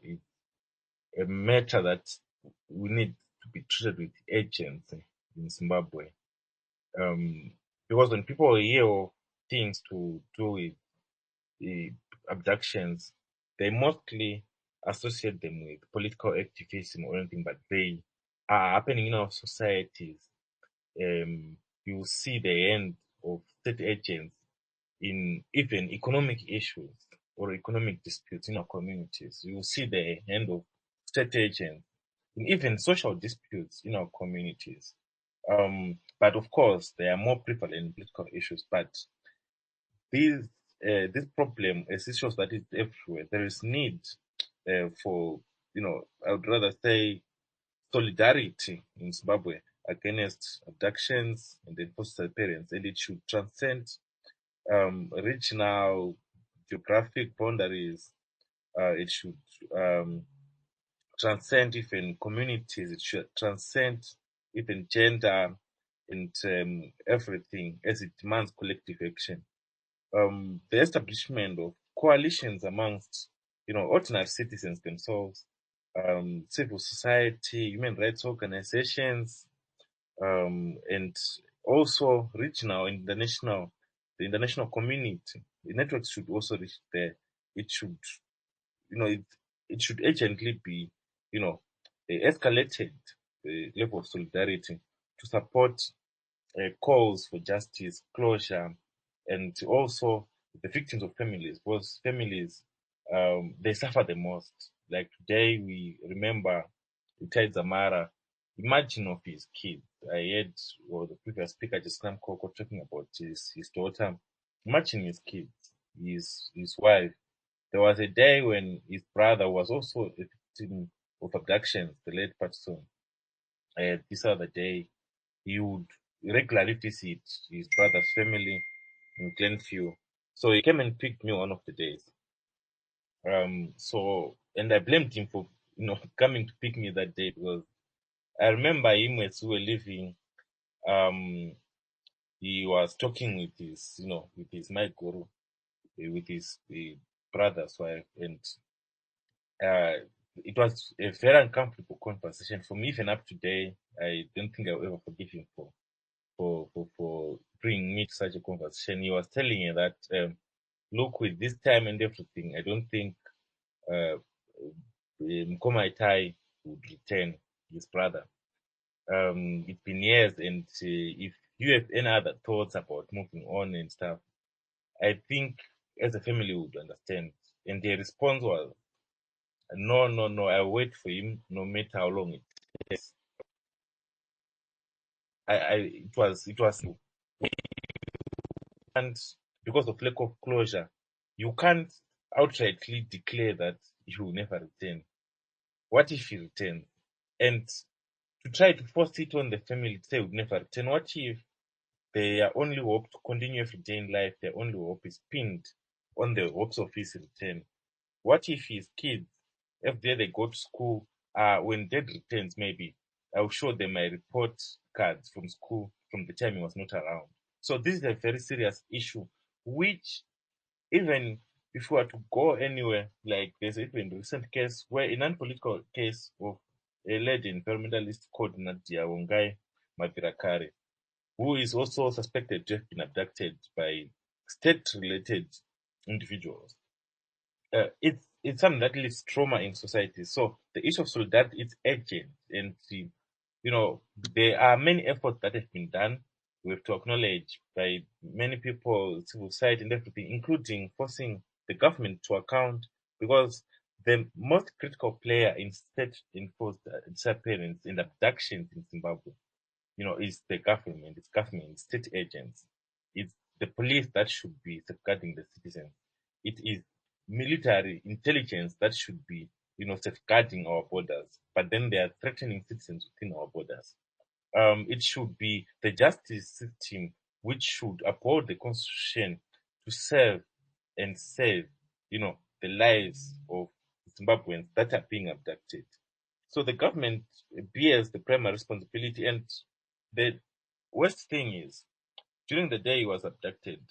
a matter that we need to be treated with urgency in Zimbabwe. Because when people hear things to do with the abductions, they mostly associate them with political activism or anything, but they are happening in our societies. You see the end of state agents in even economic issues or economic disputes in our communities. You see the end of state agents in even social disputes in our communities. But of course, they are more prevalent in political issues. But this problem is issues that is everywhere. There is need for, I would rather say, solidarity in Zimbabwe against abductions and enforced disappearance, and it should transcend regional, geographic boundaries. It should transcend even communities. It should transcend even gender and everything, as it demands collective action. The establishment of coalitions amongst, ordinary citizens themselves, civil society, human rights organizations, and also regional, the international community. The networks should also reach there. It should, it should urgently be, escalated the level of solidarity to support calls for justice, closure, and also the victims of families, because families, they suffer the most. Like today, we remember Itai Dzamara. Imagine of his kids. I heard the previous speaker, Justina Mokoko, talking about his daughter. Imagine his kids, his wife. There was a day when his brother was also a victim of abductions, the late Patson. This other day, he would regularly visit his brother's family in Glen. So he came and picked me one of the days. And I blamed him for, coming to pick me that day, because I remember him as we were leaving. He was talking with his, with his my guru, with his brother's wife, and it was a very uncomfortable conversation for me. Even up today, I don't think I'll ever forgive him for bringing me to such a conversation. He was telling me that, look, with this time and everything, I don't think uh, Mkoma Itai would return, his brother. It's been years, and if you have any other thoughts about moving on and stuff, I think as a family we would understand. And the response was, no, no, no, I'll wait for him no matter how long it takes. It was, and because of lack of closure, you can't outrightly declare that he will never return. What if he returns? And to try to force it on the family to say he would never return, what if their only hope to continue every day in life, their only hope is pinned on the hopes of his return? What if his kids, every day they go to school, when dad returns, maybe I'll show them my report cards from school from the time he was not around. So this is a very serious issue, which even if we were to go anywhere, like there's even a recent case where a non-political case of a lady environmentalist called Nadia Wongai Mavirakare, who is also suspected to have been abducted by state-related individuals. It's something that leaves trauma in society. So the issue of solidarity is urgent, and there are many efforts that have been done. We have to acknowledge by many people, civil society, and everything, including forcing the government to account, because the most critical player in state-enforced disappearance and abductions in Zimbabwe, is the government. It's government, state agents. It's the police that should be safeguarding the citizens. It is military intelligence that should be, safeguarding our borders. But then they are threatening citizens within our borders. It should be the justice system which should uphold the constitution to serve and save, the lives of Zimbabweans that are being abducted. So the government bears the primary responsibility. And the worst thing is, during the day he was abducted,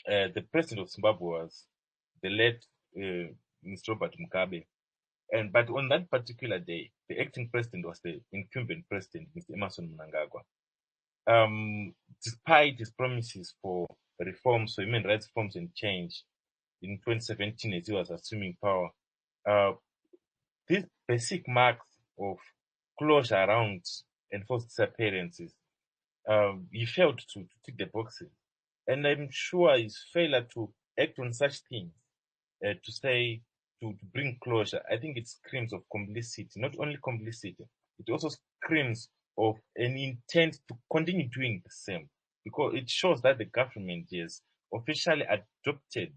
the president of Zimbabwe was the late Mr. Robert Mugabe. But on that particular day, the acting president was the incumbent president, Mr. Emerson Mnangagwa. Despite his promises for reforms, for human rights reforms and change in 2017 as he was assuming power, these basic marks of closure around enforced disappearances, he failed to tick the boxes. And I'm sure his failure to act on such things, to say, to bring closure, I think it screams of complicity. Not only complicity, it also screams of an intent to continue doing the same, because it shows that the government has officially adopted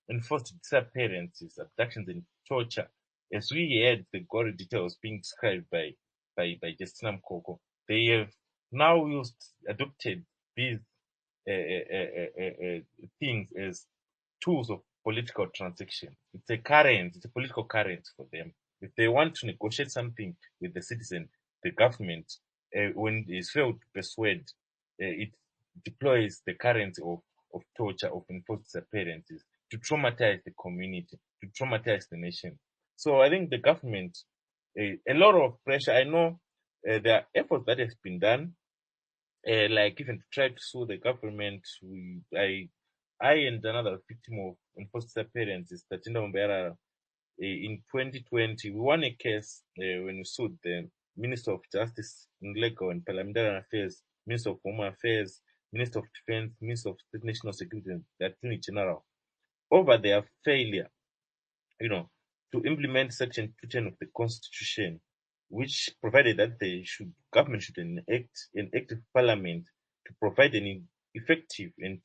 enforced disappearances, abductions, and torture, as we heard the gory details being described by Justina Mkoko. They have now adopted these things as tools of political transaction. It's a political current for them. If they want to negotiate something with the citizen, the government, when it is failed to persuade, it deploys the currency of torture, of enforced disappearances, to traumatize the community, to traumatize the nation. So I think the government, a lot of pressure. I know there are efforts that have been done, like even to try to sue the government. I and another victim of enforced disappearances, Tatinda Mbera, in 2020, we won a case when we sued the Minister of Justice in Legal and Parliamentary Affairs, Minister of Home Affairs, Minister of Defense, Minister of State National Security, and the Attorney General over their failure, to implement Section 210 of the Constitution, which provided that government should enact an act of parliament to provide an effective and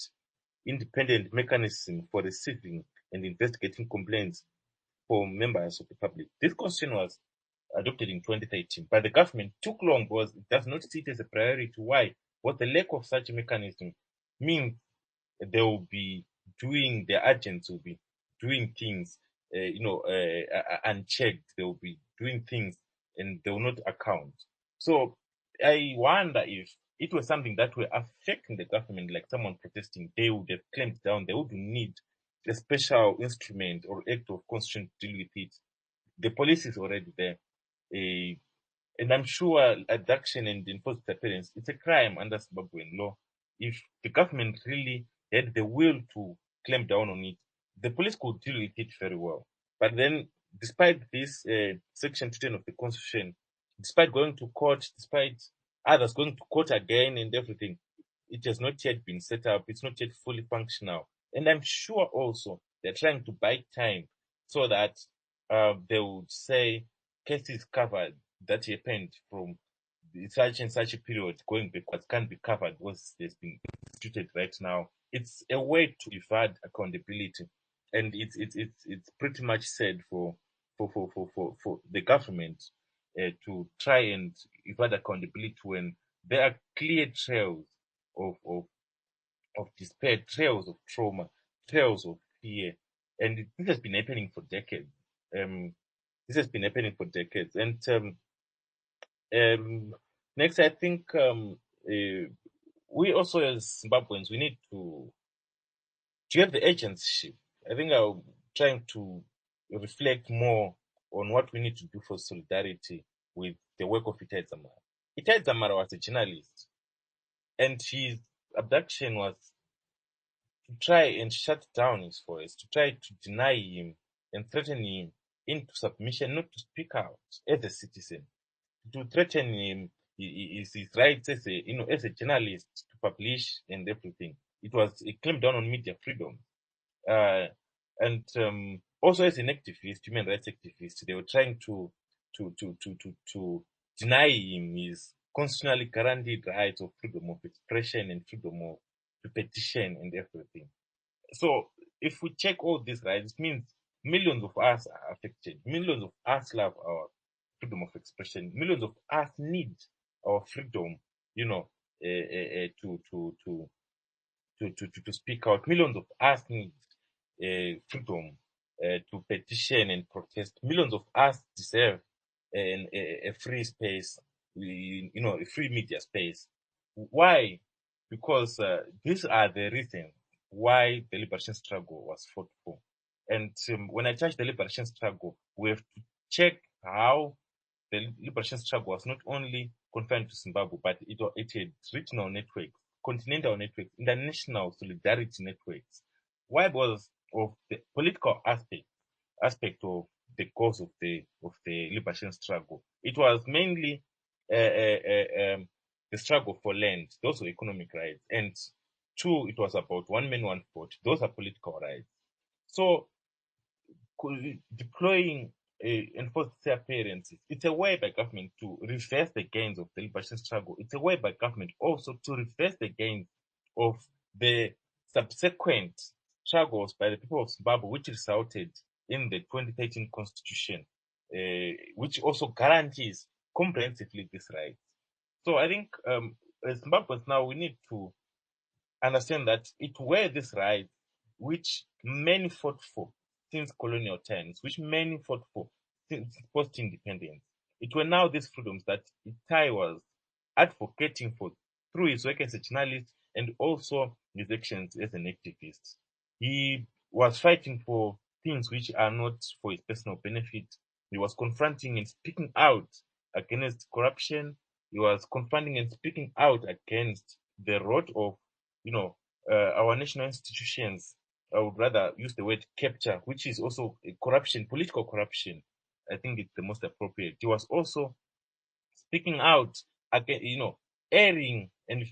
independent mechanism for receiving and investigating complaints for members of the public. This constitution was adopted in 2013, but the government took long because it does not see it as a priority. Why? What the lack of such a mechanism means, they will be doing, their agents will be doing things, unchecked. They will be doing things and they will not account. So I wonder if it was something that were affecting the government, like someone protesting, they would have clamped down. They would need a special instrument or act of constitution to deal with it. the police is already there. And I'm sure abduction and enforced disappearance, it's a crime under Zimbabwean law. If the government really had the will to clamp down on it, the police could deal with it very well. But then, despite this Section 210 of the Constitution, despite going to court, despite others going to court again and everything, it has not yet been set up. It's not yet fully functional. And I'm sure also they're trying to buy time so that they would say cases covered that happened from such and such a period going backwards can't be covered because there's been instituted right now. It's a way to evade accountability, and it's pretty much said for the government to try and evade accountability when there are clear trails of despair, trails of trauma, trails of fear, and this has been happening for decades. This has been happening for decades, and next, I think we also as Zimbabweans we need to have the agency. I think I'm trying to reflect more on what we need to do for solidarity with the work of Itai Dzamara. Itai Dzamara was a journalist, and his abduction was to try and shut down his voice, to try to deny him and threaten him into submission, not to speak out as a citizen, to threaten him his rights as a journalist to publish and everything. It was a claim down on media freedom, and also as an activist, human rights activist, they were trying to deny him his constitutionally guaranteed rights of freedom of expression and freedom of to petition and everything. So if we check all these rights, it means millions of us are affected. Millions of us love our freedom of expression. Millions of us need our freedom, to speak out. Millions of us need freedom to petition and protest. Millions of us deserve a free space, a free media space. Why? Because these are the reasons why the liberation struggle was fought for. And when I touch the liberation struggle, we have to check how the liberation struggle was not only confined to Zimbabwe, but it had regional networks, continental networks, international solidarity networks. Why? Because of the political aspect of the cause of the liberation struggle. It was mainly the struggle for land; those were economic rights, and two, it was about one man, one vote; those are political rights. So deploying enforced disappearances, it's a way by government to reverse the gains of the liberation struggle. It's a way by government also to reverse the gains of the subsequent struggles by the people of Zimbabwe, which resulted in the 2013 constitution, which also guarantees comprehensively these rights. So I think as Zimbabweans now, we need to understand that it were these rights which many fought for since colonial times, which many fought for since post-independence. It were now these freedoms that Itai was advocating for through his work as a journalist and also his actions as an activist. He was fighting for things which are not for his personal benefit. He was confronting and speaking out against corruption. He was confronting and speaking out against the rot of our national institutions. I would rather use the word capture, which is also a corruption, political corruption. I think it's the most appropriate. He was also speaking out against, airing and,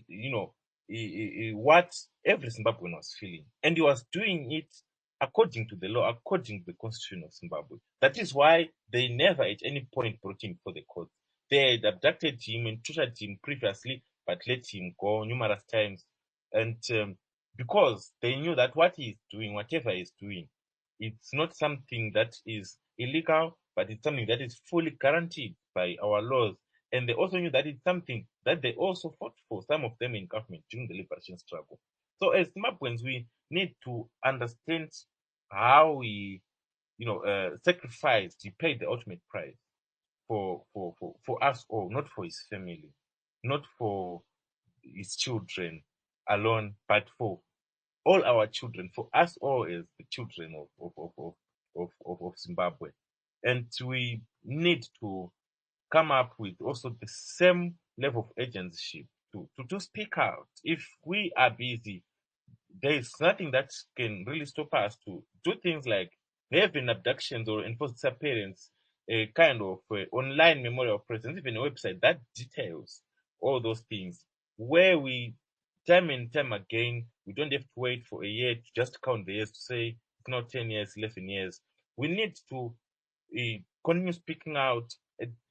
what every Zimbabwean was feeling. And he was doing it according to the law, according to the constitution of Zimbabwe. That is why they never at any point brought him for the court. They had abducted him and tortured him previously, but let him go numerous times. And because they knew that what he's doing, whatever he's doing, it's not something that is illegal, but it's something that is fully guaranteed by our laws. And they also knew that it's something that they also fought for, some of them in government during the liberation struggle. So as Zimbabweans, we need to understand how he, sacrificed, he paid the ultimate price for us all, not for his family, not for his children alone, but for all our children, for us all as the children of Zimbabwe. And we need to come up with also the same level of agency to speak out. If we are busy, there is nothing that can really stop us to do things like having abductions or enforced disappearance, a kind of online memorial presence, even a website that details all those things, where we, time and time again, we don't have to wait for a year to just count the years to say it's not 10 years, 11 years. We need to continue speaking out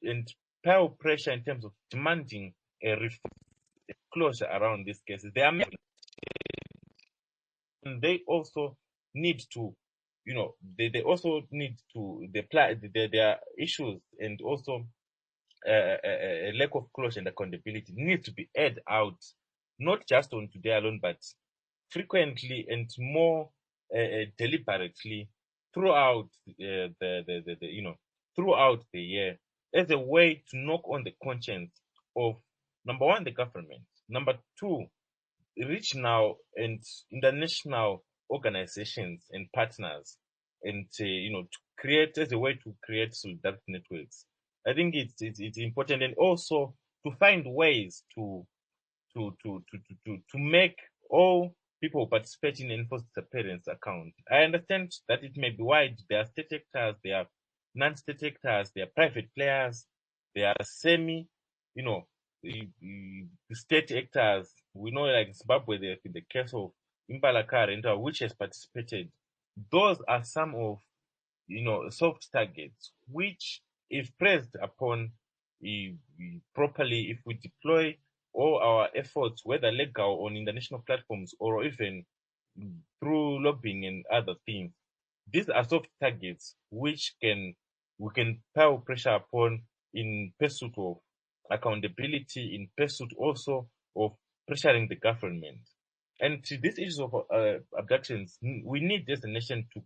and pile pressure in terms of demanding a closure around these cases. There are many, and they also need to, they also need to, there are issues, and also a lack of closure and accountability needs to be aired out, not just on today alone, but frequently and more deliberately throughout throughout the year, as a way to knock on the conscience of, number one, the government, number two, regional and international organizations and partners, and to create, as a way to create solidarity networks. I think it's important, and also to find ways to make all people participating in enforced disappearance account. I understand that it may be wide. There are state actors, there are non-state actors, there are private players, there are semi, the state actors. We know, like Zimbabwe, the case of Impala Car Rental, which has participated. Those are some of, soft targets, which, if pressed upon properly, if we deploy all our efforts, whether legal on international platforms or even through lobbying and other things, these are soft targets which we can pile pressure upon in pursuit of accountability, in pursuit also of pressuring the government. And to these issues of abductions, we need as a nation to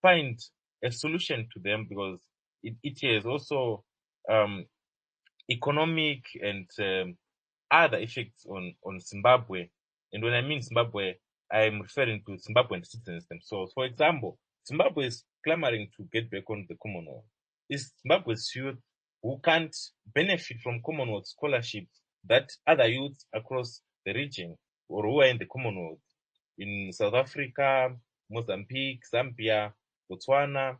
find a solution to them, because it has also economic and other effects on Zimbabwe. And when I mean Zimbabwe, I'm referring to Zimbabwean citizens themselves. For example, Zimbabwe is clamoring to get back on the Commonwealth. It's Zimbabwe's youth who can't benefit from Commonwealth scholarships that other youths across the region or who are in the Commonwealth in South Africa, Mozambique, Zambia, Botswana,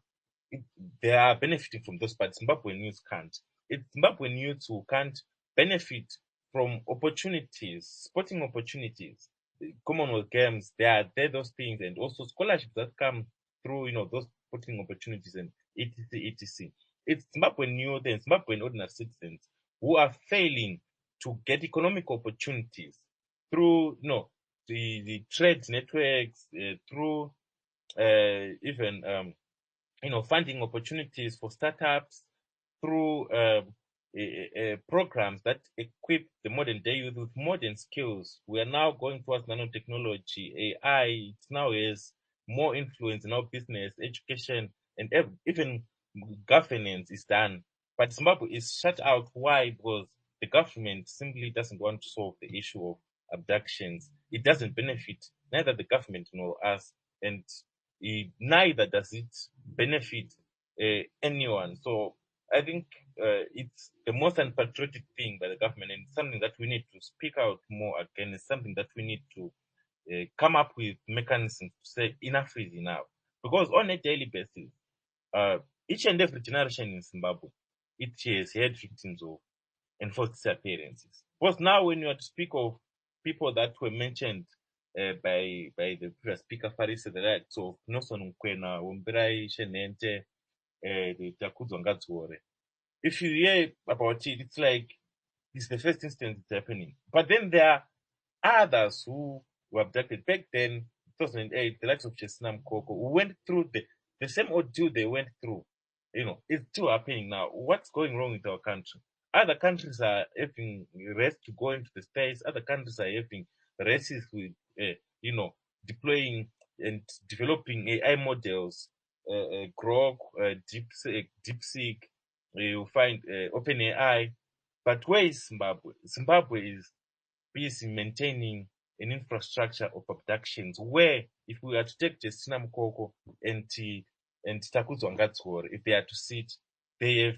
they are benefiting from those, but Zimbabwean youth can't. It's Zimbabwean youth who can't benefit from opportunities, sporting opportunities, Commonwealth Games. There those things, and also scholarships that come through, those sporting opportunities, and etc. It's Zimbabwean youth and Zimbabwean ordinary citizens who are failing to get economic opportunities through, the trade networks, through even funding opportunities for startups, through programs that equip the modern day youth with modern skills. We are now going towards nanotechnology, AI. It now has more influence in our business, education, and even governance is done. But Zimbabwe is shut out. Why? Because the government simply doesn't want to solve the issue of abductions. It doesn't benefit neither the government nor us, and neither does it benefit anyone. So I think it's the most unpatriotic thing by the government, and something that we need to speak out more again. Is something that we need to come up with mechanisms to say enough is enough. Because on a daily basis, each and every generation in Zimbabwe, it has had victims of enforced disappearances. Because now, when you are to speak of people that were mentioned by the previous speaker, Faris, the likes of Nelson Mkwena, Wombirai Shenente, the Takudzo Ngatswore, if you hear about it, it's like it's the first instance it's happening. But then there are others who were abducted back then, 2008, the likes of Chesnam Koko, who went through the same ordeal they went through. It's still happening now. What's going wrong with our country? Other countries are having race to go into the space. Other countries are having races with, deploying and developing AI models, Grok, DeepSeek. You find OpenAI. But where is Zimbabwe? Zimbabwe is busy maintaining an infrastructure of abductions, where if we are to take Justina Mukoko and Takudzo Ngatswore, if they are to sit, they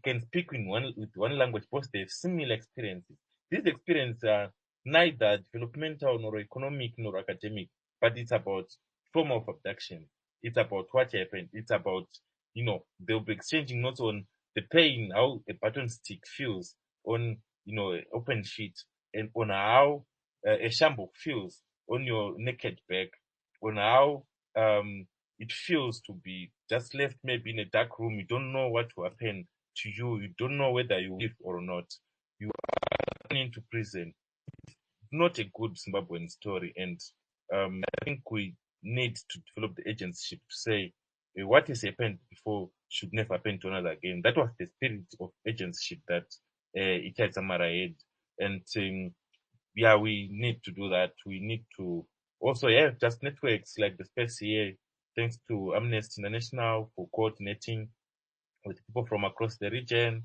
can speak with one language because they have similar experiences. These experiences are neither developmental nor economic nor academic, but it's about form of abduction. It's about what happened. It's about, they'll be exchanging notes on the pain, how a button stick feels on, an open sheet, and on how a shambok feels on your naked back, on how it feels to be just left maybe in a dark room. You don't know what will happen to you. You don't know whether you live or not. You are thrown into prison. Not a good Zimbabwean story, and I think we need to develop the agency to say what has happened before should never happen to another again. That was the spirit of agency that Itai Dzamara had, and we need to do that. We need to also have just networks like the space here, thanks to Amnesty International for coordinating with people from across the region.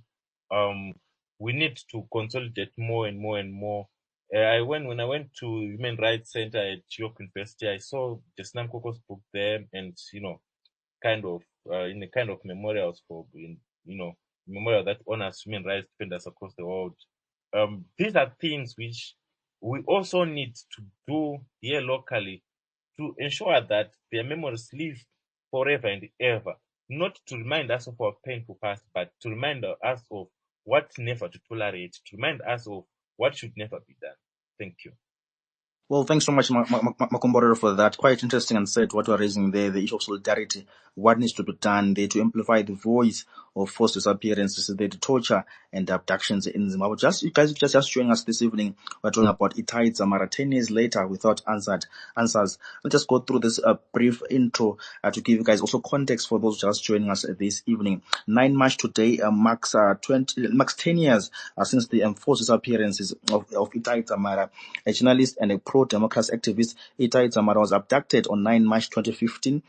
We need to consolidate more and more and more. When I went to Human Rights Center at York University, I saw the Snam Koko's book there, and kind of in a kind of memorials memorial that honors human rights defenders across the world. These are things which we also need to do here locally to ensure that their memories live forever and ever, not to remind us of our painful past, but to remind us of what never to tolerate, to remind us of what should never be done. Thank you. Well, thanks so much, Makomborero, for that. Quite interesting and said what we're raising there, the issue of solidarity, what needs to be done there to amplify the voice of forced disappearances, the torture and abductions in Zimbabwe. You guys just joining us this evening. We're talking about Itai Dzamara, 10 years later without answers. Let's just go through this brief intro to give you guys also context for those just joining us this evening. 9 March today marks 10 years since the enforced disappearances of Itai Dzamara, a journalist and a pro-democracy activist. Itai Dzamara was abducted on 9 March 2015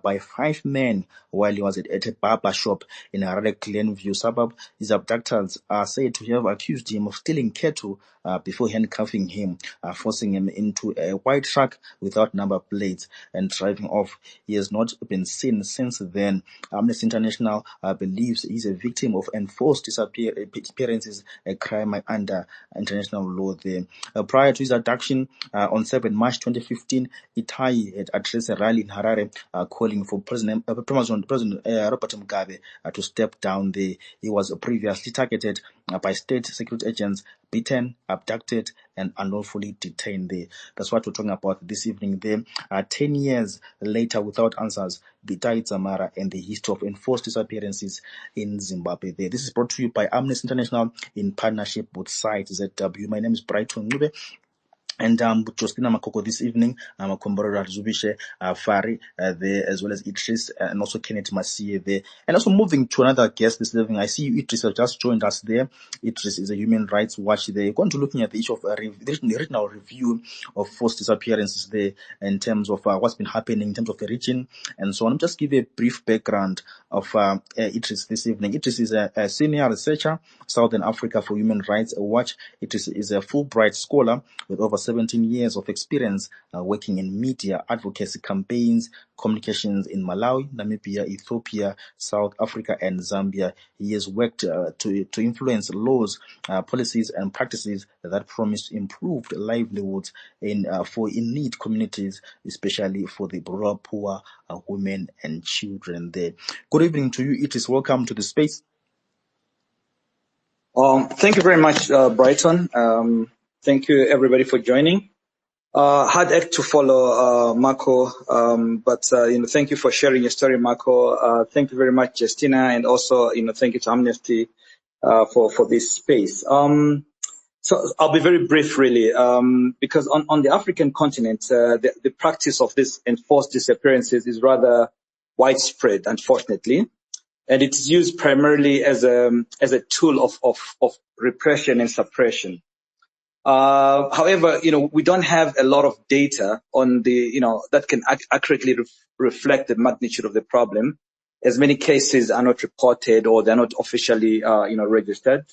by 5 men while he was at a barber shop in Harare Glen suburb. His abductors are said to have accused him of stealing cattle before handcuffing him, forcing him into a white truck without number plates and driving off. He has not been seen since then. Amnesty International believes he's a victim of enforced disappearances, a crime under international law there. Prior to his abduction, on 7 March 2015, Itai had addressed a rally in Harare calling for President Robert Mugabe to step down there. He was previously targeted by state security agents, beaten, abducted, and unlawfully detained there. That's what we're talking about this evening there. 10 years later without answers, Itai Dzamara and the history of enforced disappearances in Zimbabwe there. This is brought to you by Amnesty International in partnership with Site ZW. My name is Brighton Ngube. And with Justina Makoko this evening, Makomborero Zubishe, Fari there, as well as Idris, and also Kenneth Masie there. And also moving to another guest this evening, I see you, Idris, has just joined us there. Idris is a Human Rights Watch there. You're going to looking at the issue of the regional review of forced disappearances there in terms of what's been happening in terms of the region and so on. I'll just give you a brief background of Idris this evening. Idris is a senior researcher, Southern Africa for Human Rights Watch. Idris is a Fulbright scholar with over 17 years of experience working in media, advocacy campaigns, communications in Malawi, Namibia, Ethiopia, South Africa, and Zambia. He has worked to influence laws, policies, and practices that promise improved livelihoods for in-need communities, especially for the rural, poor, women, and children there. Good evening to you, Idris. Welcome to the space. Thank you very much, Brighton. Thank you, everybody, for joining. Hard act to follow, Marco, but thank you for sharing your story, Marco. Thank you very much, Justina, and also, thank you to Amnesty for this space. So I'll be very brief, really, because on the African continent, the practice of this enforced disappearances is rather widespread, unfortunately. And it's used primarily as a tool of repression and suppression. However, we don't have a lot of data on that can accurately reflect the magnitude of the problem, as many cases are not reported or they're not officially, registered.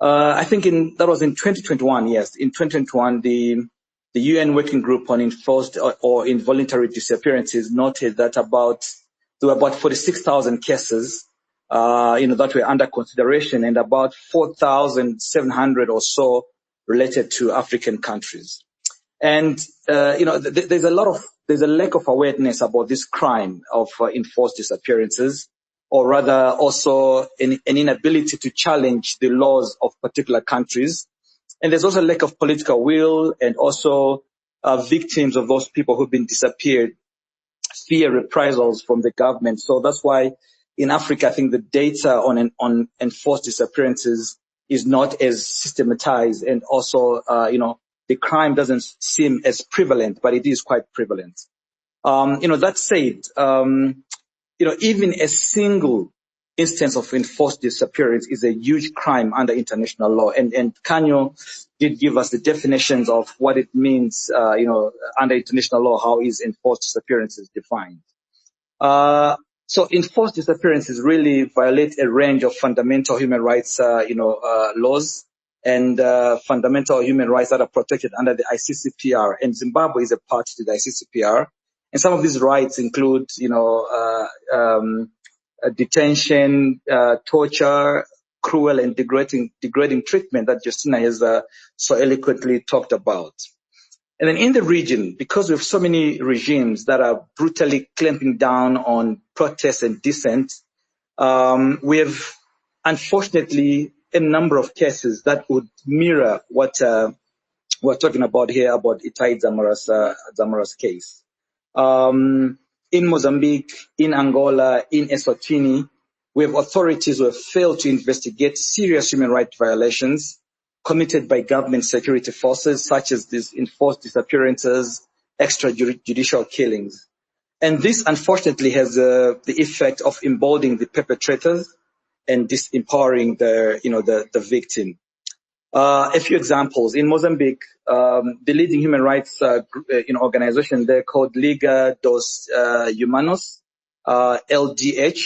I think that was in 2021. Yes, in 2021, the UN Working Group on Enforced or Involuntary Disappearances noted that there were about 46,000 cases that were under consideration, and about 4,700 or so related to African countries. And, there's a lack of awareness about this crime of enforced disappearances, or rather also an inability to challenge the laws of particular countries. And there's also a lack of political will, and also victims of those people who've been disappeared fear reprisals from the government. So that's why in Africa, I think the data on enforced disappearances is not as systematized, and also, the crime doesn't seem as prevalent, but it is quite prevalent. That said, even a single instance of enforced disappearance is a huge crime under international law. And Kanyo did give us the definitions of what it means, under international law, how is enforced disappearances defined. So enforced disappearances really violate a range of fundamental human rights, laws, and fundamental human rights that are protected under the ICCPR. And Zimbabwe is a part to the ICCPR. And some of these rights include, detention, torture, cruel and degrading treatment that Justina has so eloquently talked about. And then in the region, because we have so many regimes that are brutally clamping down on protests and dissent, we have, unfortunately, a number of cases that would mirror what we're talking about here, about Itai Dzamara's case. In Mozambique, in Angola, in Eswatini, we have authorities who have failed to investigate serious human rights violations committed by government security forces, such as these enforced disappearances, extrajudicial killings. And this, unfortunately, has the effect of emboldening the perpetrators and disempowering the victim. A few examples. In Mozambique, the leading human rights organization there, called Liga dos Humanos, LDH,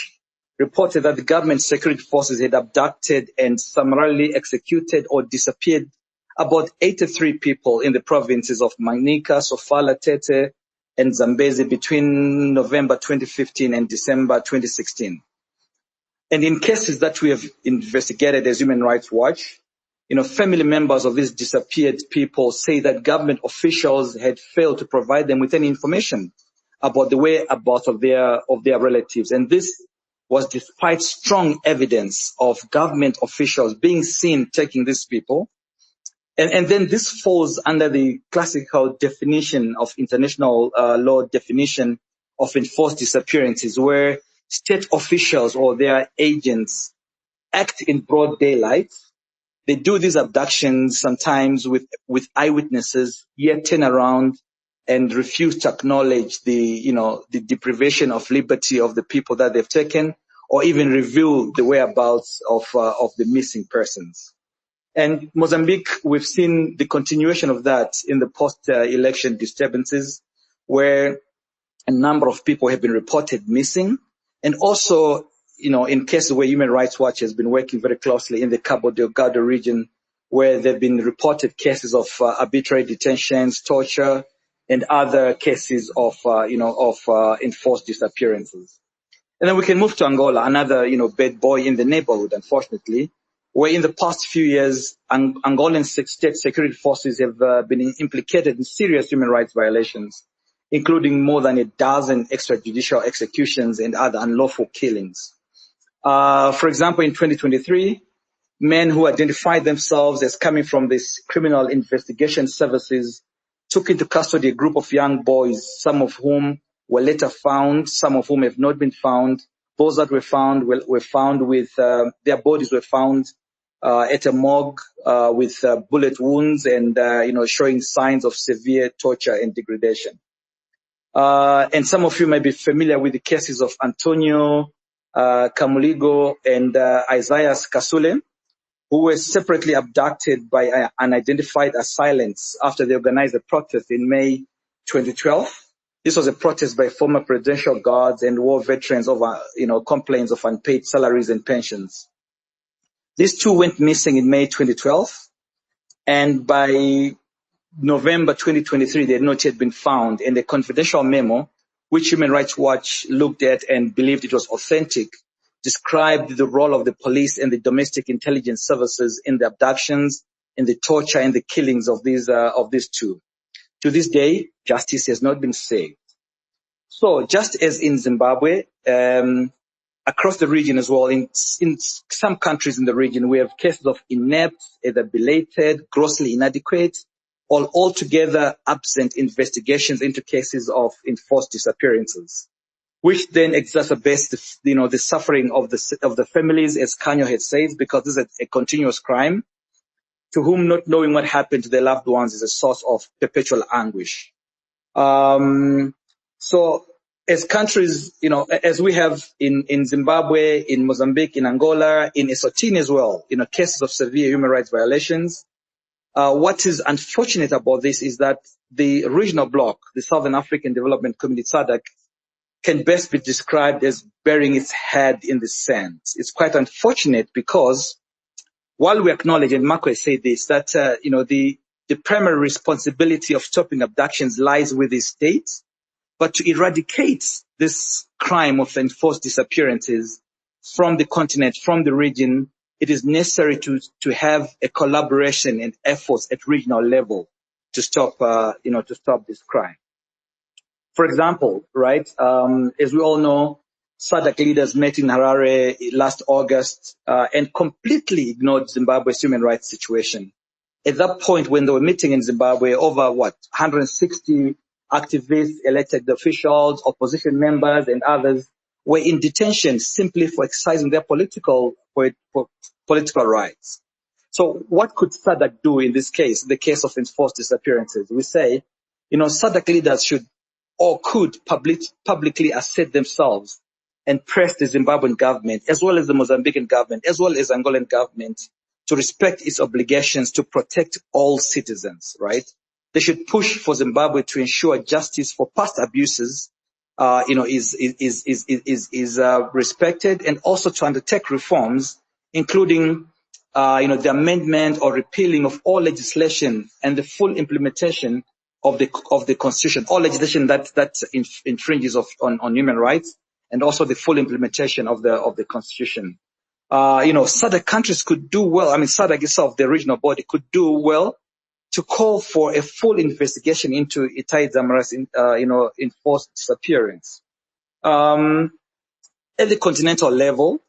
reported that the government security forces had abducted and summarily executed or disappeared about 83 people in the provinces of Manica, Sofala, Tete, and Zambezi between November 2015 and December 2016. And in cases that we have investigated as Human Rights Watch, family members of these disappeared people say that government officials had failed to provide them with any information about the whereabouts of their relatives. And this was despite strong evidence of government officials being seen taking these people. And then this falls under the classical definition of international law definition of enforced disappearances, where state officials or their agents act in broad daylight. They do these abductions sometimes with eyewitnesses, yet turn around and refuse to acknowledge the deprivation of liberty of the people that they've taken, or even reveal the whereabouts of the missing persons. And Mozambique, we've seen the continuation of that in the post-election disturbances, where a number of people have been reported missing, and also, in cases where Human Rights Watch has been working very closely in the Cabo Delgado region, where there have been reported cases of arbitrary detentions, torture, and other cases of enforced disappearances. And then we can move to Angola, another, bad boy in the neighborhood, unfortunately, where in the past few years, Angolan state security forces have been implicated in serious human rights violations, including more than a dozen extrajudicial executions and other unlawful killings. For example, in 2023, men who identified themselves as coming from these criminal investigation services took into custody a group of young boys, some of whom were later found, some of whom have not been found. Those that were found were found with, their bodies were found at a morgue with bullet wounds and, showing signs of severe torture and degradation. And some of you may be familiar with the cases of Antonio Camuligo and Isaias Kasule, who were separately abducted by unidentified assailants after they organized a protest in May 2012. This was a protest by former presidential guards and war veterans over, complaints of unpaid salaries and pensions. These two went missing in May 2012, and by November 2023, they had not yet been found. And a confidential memo, which Human Rights Watch looked at and believed it was authentic, described the role of the police and the domestic intelligence services in the abductions, in the torture and the killings of these two. To this day, justice has not been served. So just as in Zimbabwe, across the region as well, in some countries in the region, we have cases of inept, either belated, grossly inadequate, or altogether absent investigations into cases of enforced disappearances, which then exacerbates the suffering of the families, as Kanyo had said, because this is a continuous crime, to whom not knowing what happened to their loved ones is a source of perpetual anguish. So as countries, as we have in Zimbabwe, in Mozambique, in Angola, in Eswatini as well, cases of severe human rights violations, what is unfortunate about this is that the regional bloc, the Southern African Development Community, SADC, can best be described as burying its head in the sand. It's quite unfortunate because while we acknowledge, and Marco has said this, that the primary responsibility of stopping abductions lies with the state, but to eradicate this crime of enforced disappearances from the continent, from the region, it is necessary to have a collaboration and efforts at regional level to stop this crime. For example, right, as we all know, SADC leaders met in Harare last August and completely ignored Zimbabwe's human rights situation. At that point, when they were meeting in Zimbabwe, over 160 activists, elected officials, opposition members, and others were in detention simply for exercising their political rights. So what could SADC do in this case, the case of enforced disappearances? We say, SADC leaders should or could publicly assert themselves and press the Zimbabwean government, as well as the Mozambican government, as well as Angolan government, to respect its obligations to protect all citizens, right? They should push for Zimbabwe to ensure justice for past abuses, is respected, and also to undertake reforms, including, the amendment or repealing of all legislation and the full implementation of the Constitution, all legislation that infringes on human rights, and also the full implementation of the Constitution. SADC countries could do well. I mean, SADC itself, the regional body, could do well to call for a full investigation into Itai Dzamara's, enforced disappearance. At the continental level,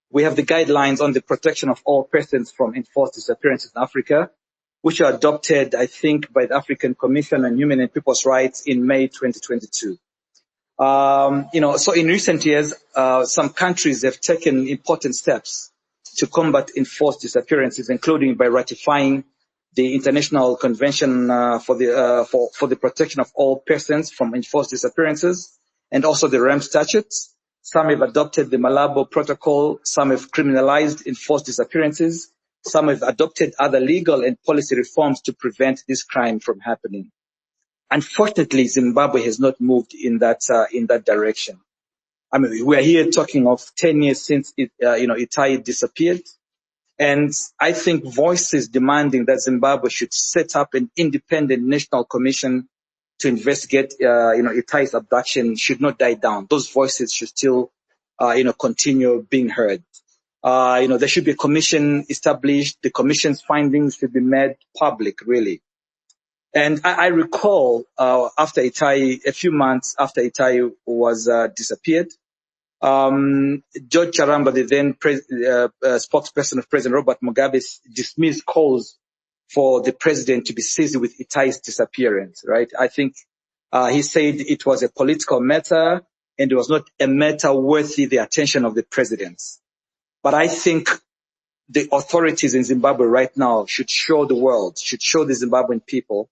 we have the guidelines on the protection of all persons from enforced disappearances in Africa, which are adopted, I think, by the African Commission on Human and People's Rights in May 2022. So in recent years, some countries have taken important steps to combat enforced disappearances, including by ratifying the International Convention for the Protection of All Persons from Enforced Disappearances, and also the RAM statutes. Some have adopted the Malabo Protocol. Some have criminalized enforced disappearances. Some have adopted other legal and policy reforms to prevent this crime from happening. Unfortunately, Zimbabwe has not moved in that direction. I mean, we are here talking of 10 years since Itai disappeared. And I think voices demanding that Zimbabwe should set up an independent national commission to investigate, Itai's abduction should not die down. Those voices should still, continue being heard. There should be a commission established. The commission's findings should be made public, really. And I recall, after Itai, a few months after Itai was disappeared, George Charamba, the then spokesperson of President Robert Mugabe, dismissed calls for the president to be seized with Itai's disappearance, right? I think he said it was a political matter and it was not a matter worthy the attention of the president. But I think the authorities in Zimbabwe right now should show the world, should show the Zimbabwean people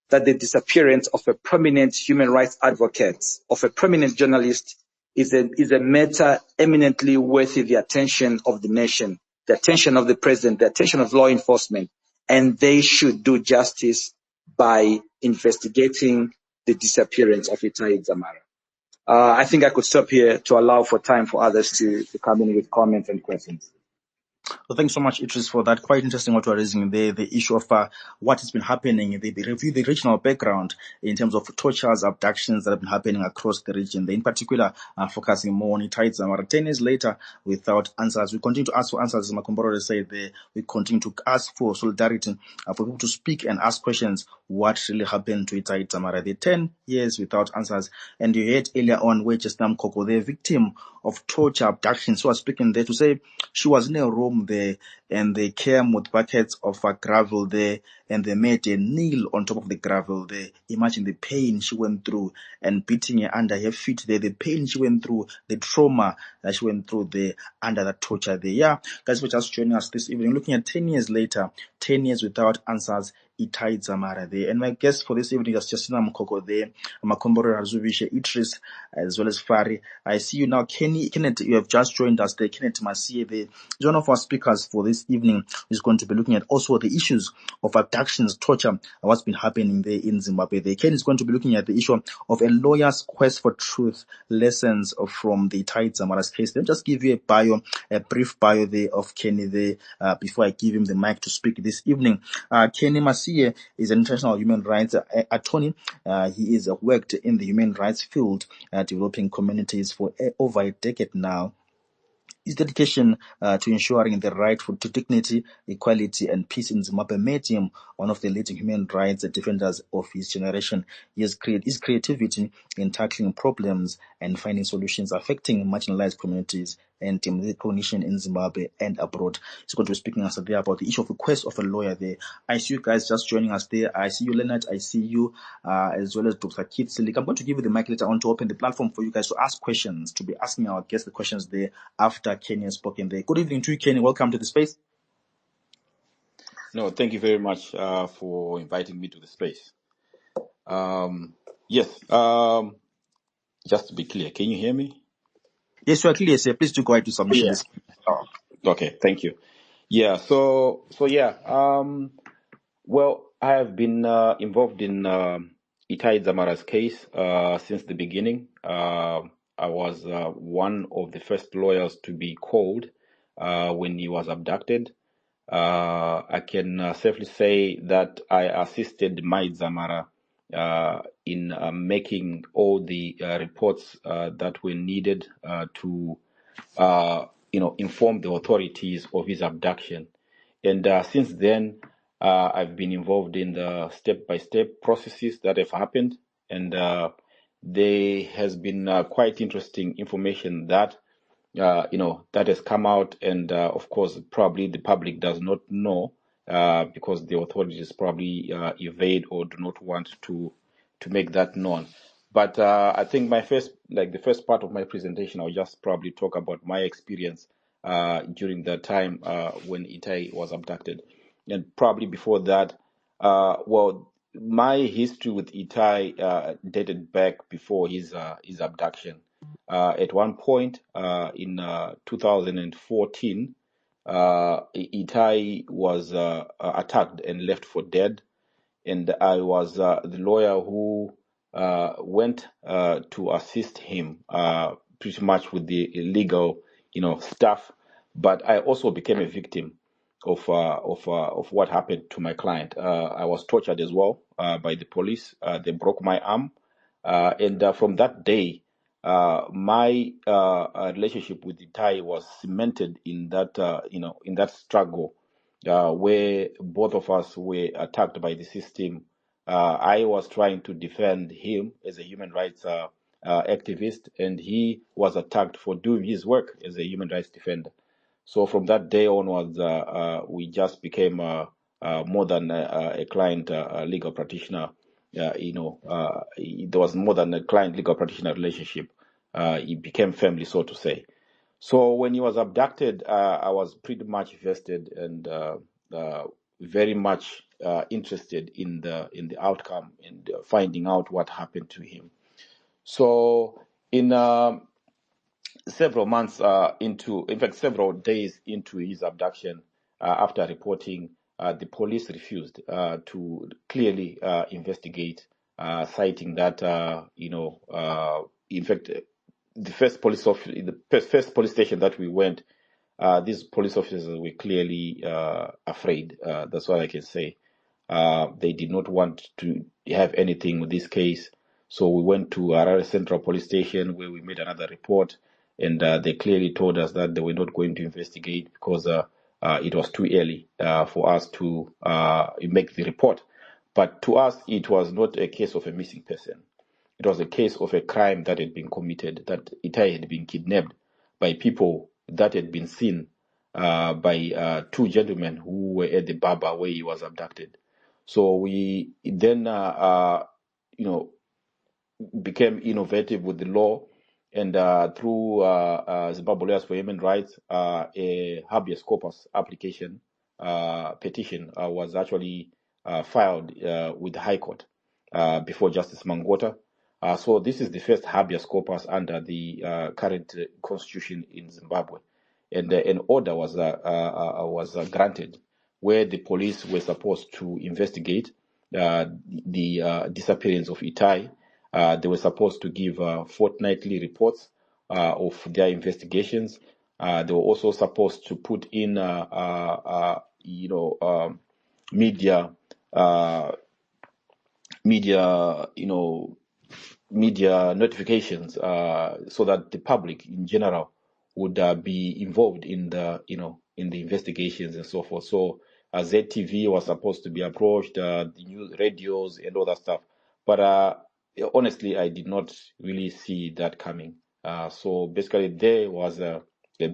that the disappearance of a prominent human rights advocate, of a prominent journalist, is a matter eminently worthy the attention of the nation, the attention of the president, the attention of law enforcement, and they should do justice by investigating the disappearance of Itai Dzamara. I think I could stop here to allow for time for others to come in with comments and questions. Well, thanks so much, Idris, for that. Quite interesting what you're raising there, the issue of what has been happening. They review the regional background in terms of tortures, abductions that have been happening across the region. They, in particular, focusing more on Itai Dzamara. 10 years later, without answers. We continue to ask for answers, as Makomboro said there. We continue to ask for solidarity, for people to speak and ask questions. What really happened to Itai Dzamara? The 10 years without answers. And you heard earlier on where Chestam Koko, the victim of torture, abduction, so was speaking there to say she was in a room there and they came with buckets of gravel there and they made a nail on top of the gravel there. Imagine the pain she went through and beating her under her feet there, the pain she went through, the trauma that she went through there under that torture there. Yeah, guys, for just joining us this evening, looking at 10 years later, 10 years without answers, Itai Dzamara there. And my guest for this evening is Justina Mkoko there, Makomboro Razuvishe, Idris, as well as Fari. I see you now, Kenneth, you have just joined us there. Kenneth Masie there. One of our speakers for this evening is going to be looking at also the issues of abductions, torture, and what's been happening there in Zimbabwe. There, Ken is going to be looking at the issue of a lawyer's quest for truth, lessons from the Itai Dzamara's case. Let me just give you a brief bio there of Kenny there before I give him the mic to speak this evening. Kenny Masie is an international human rights attorney. He is worked in the human rights field, developing communities for over a decade now. His dedication to ensuring the right to dignity, equality, and peace in Zimbabwe made him one of the leading human rights defenders of his generation. His creativity in tackling problems and finding solutions affecting marginalized communities and recognition in Zimbabwe and abroad. He's going to be speaking us there about the issue of the quest of a lawyer there. I see you guys just joining us there. I see you, Leonard. I see you, as well as Dr. Keith Silik. I'm going to give you the mic later on to open the platform for you guys to ask questions, to be asking our guests the questions there after Kenny has spoken there. Good evening to you, Kenny. Welcome to the space. No, thank you very much for inviting me to the space. Yes, just to be clear, can you hear me? Yes, you are clear, sir. Please do go ahead to submission. Yeah. Oh, okay, thank you. Yeah, so yeah. Well, I have been involved in Itai Dzamara's case since the beginning. I was one of the first lawyers to be called when he was abducted. I can safely say that I assisted Itai Dzamara in making all the reports that were needed to, inform the authorities of his abduction. And since then, I've been involved in the step-by-step processes that have happened, and there has been quite interesting information that that has come out, and of course, probably the public does not know because the authorities probably evade or do not want to make that known. But I think the first part of my presentation, I'll just probably talk about my experience during the time when Itai was abducted, and probably before that, my history with Itai dated back before his abduction. At one point in 2014, Itai was attacked and left for dead, and I was the lawyer who went to assist him pretty much with the legal, stuff. But I also became a victim of what happened to my client. I was tortured as well by the police. They broke my arm, and from that day, my relationship with Itai was cemented in that in that struggle where both of us were attacked by the system. I was trying to defend him as a human rights activist, and he was attacked for doing his work as a human rights defender. So from that day onwards, we just became more than a client legal practitioner. There was more than a client legal practitioner relationship. It became family, so to say. So when he was abducted, I was pretty much vested and very much interested in the outcome and finding out what happened to him. So in several days into his abduction, after reporting, the police refused to clearly investigate, citing that in fact, the first police station that we went, these police officers were clearly afraid. That's what I can say. They did not want to have anything with this case. So we went to Harare Central Police Station where we made another report, and they clearly told us that they were not going to investigate because it was too early for us to make the report. But to us, it was not a case of a missing person. It was a case of a crime that had been committed, that Itai had been kidnapped by people that had been seen by two gentlemen who were at the barber where he was abducted. So we then, became innovative with the law, and through Zimbabwe Lawyers for Human Rights, a habeas corpus application petition was actually filed with the High Court before Justice Mangota. So this is the first habeas corpus under the current constitution in Zimbabwe, and an order was granted where the police were supposed to investigate the disappearance of Itai. They were supposed to give fortnightly reports of their investigations. They were also supposed to put in, media, media notifications so that the public in general would be involved in the investigations and so forth. So ZTV was supposed to be approached, the news radios and all that stuff. But honestly, I did not really see that coming. So basically, there was a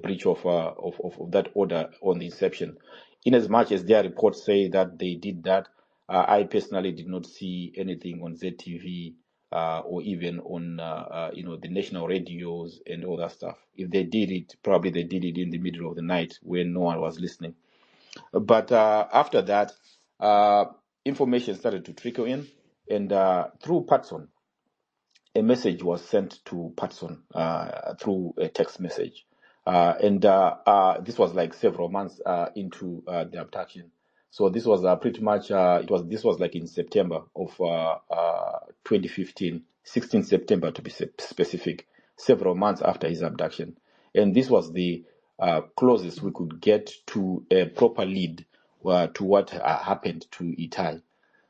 breach of that order on the inception. In as much as their reports say that they did that, I personally did not see anything on ZTV or even on the national radios and all that stuff. If they did it, probably they did it in the middle of the night when no one was listening. But after that, information started to trickle in, and through Patson, a message was sent to Patson through a text message. And this was like several months into the abduction. So this was pretty much, this was like in September of 2015, 16 September to be specific, several months after his abduction. And this was the closest we could get to a proper lead to what happened to Itai.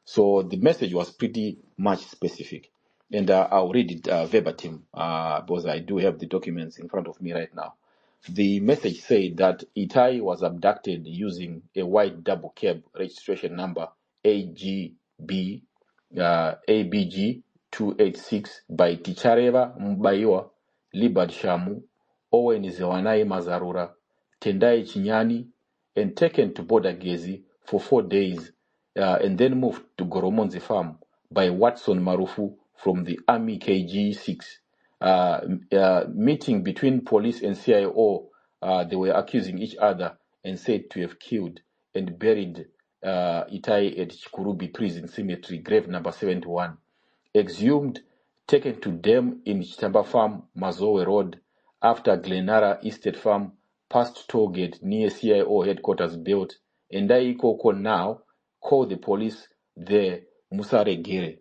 So the message was pretty much specific. And I'll read it verbatim because I do have the documents in front of me right now. The message said that Itai was abducted using a white double cab registration number ABG 286 by Tichareva Mbaiwa, Libad Shamu, Owen Zewanai Mazarura, Tendai Chinyani, and taken to Border Gezi for 4 days, and then moved to Goromonzi Farm by Watson Marufu from the Army KG-6. Meeting between police and CIO, they were accusing each other and said to have killed and buried Itai at Chikurubi Prison Cemetery, grave number 71. Exhumed, taken to them in Chitamba Farm, Mazowe Road, after Glenara Estate Farm, past Tollgate near CIO headquarters built, and Daikoko now call the police there, Musare Gere.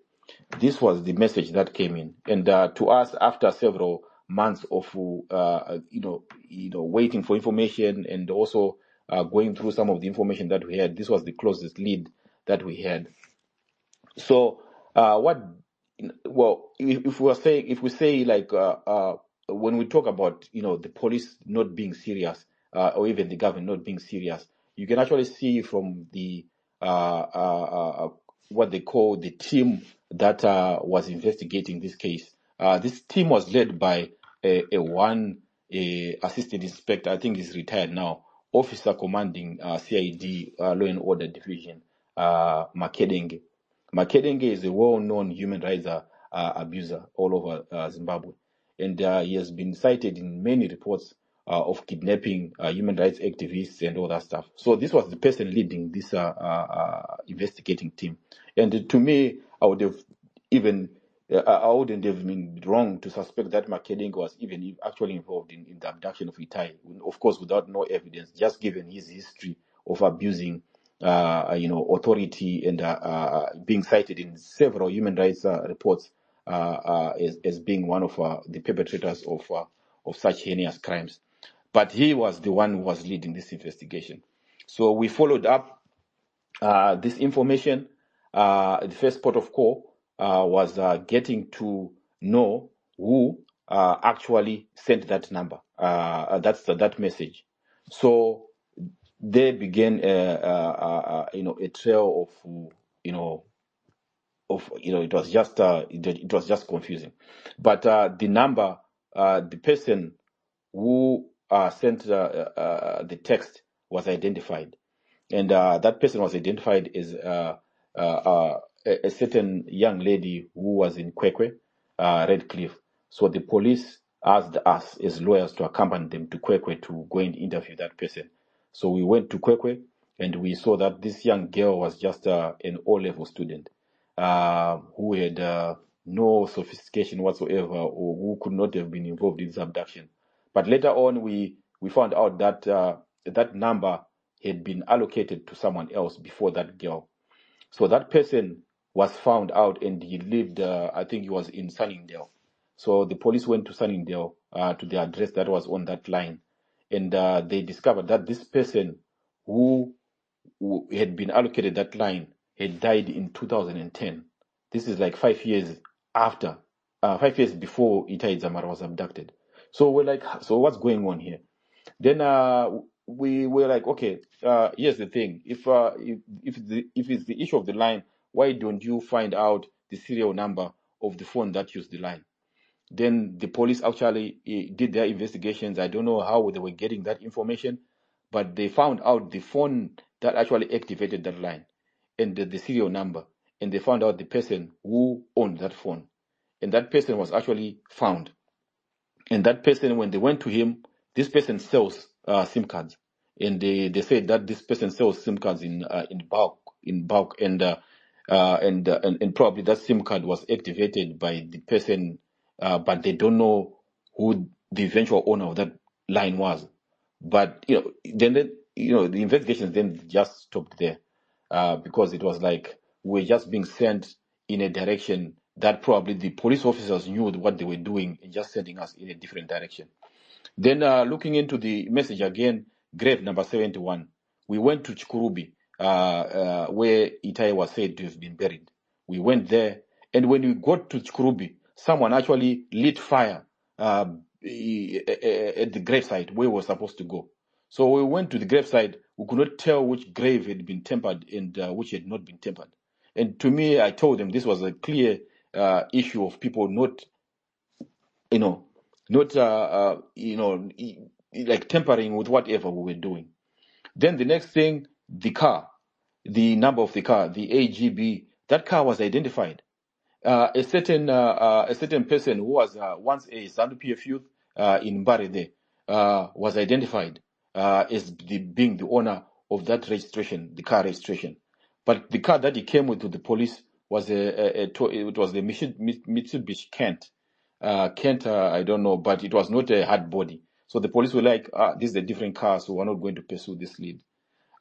This was the message that came in, and to us, after several months of waiting for information and also going through some of the information that we had, this was the closest lead that we had. So, if we say like when we talk about the police not being serious or even the government not being serious, you can actually see from the what they call the team that was investigating this case. This team was led by a assistant inspector, I think he's retired now, officer commanding CID Law and Order Division, Makedenge. Makedenge is a well-known human rights abuser all over Zimbabwe, and he has been cited in many reports of kidnapping human rights activists and all that stuff. So this was the person leading this investigating team. And to me, I wouldn't have been wrong to suspect that Makedenge was even actually involved in the abduction of Itai. Of course, without no evidence, just given his history of abusing authority and being cited in several human rights reports as being one of the perpetrators of such heinous crimes. but he was the one who was leading this investigation. So we followed up this information. The first port of call was getting to know who actually sent that number. That's that message. So they began, a trail of it was just confusing. But the number, the person who sent the text was identified. And that person was identified as a certain young lady who was in Kwekwe, Redcliffe. So the police asked us as lawyers to accompany them to Kwekwe to go and interview that person. So we went to Kwekwe and we saw that this young girl was just an O-level student who had no sophistication whatsoever, or who could not have been involved in this abduction. But later on, we found out that that number had been allocated to someone else before that girl. So that person was found out, and he lived, I think he was in Sunningdale. So the police went to Sunningdale to the address that was on that line, and they discovered that this person who had been allocated that line had died in 2010. This is like 5 years after, 5 years before Itai Dzamara was abducted. So we're like, so what's going on here? Then we were like, okay, here's the thing. If it's the issue of the line, why don't you find out the serial number of the phone that used the line? Then the police actually did their investigations. I don't know how they were getting that information, but they found out the phone that actually activated that line and the serial number, and they found out the person who owned that phone, and that person was actually found. And that person, when they went to him, this person sells SIM cards, and they said that this person sells SIM cards in bulk, and probably that SIM card was activated by the person, but they don't know who the eventual owner of that line was. But then the investigations then just stopped there, because it was like we're just being sent in a direction that probably the police officers knew what they were doing and just sending us in a different direction. Then looking into the message again, grave number 71, we went to Chikurubi, where Itai was said to have been buried. We went there, and when we got to Chikurubi, someone actually lit fire at the gravesite where we were supposed to go. So we went to the gravesite. We could not tell which grave had been tempered and which had not been tempered. And to me, I told them this was a clear issue of people not like tampering with whatever we were doing. Then the next thing, the car, the number of the car, the AGB, that car was identified. A certain person who was once a ZANU-PF youth in Mbare was identified as being the owner of that registration, the car registration. But the car that he came with to the police was it was the Mitsubishi Kent. I don't know, but it was not a hard body. So the police were like, this is a different car, so we're not going to pursue this lead.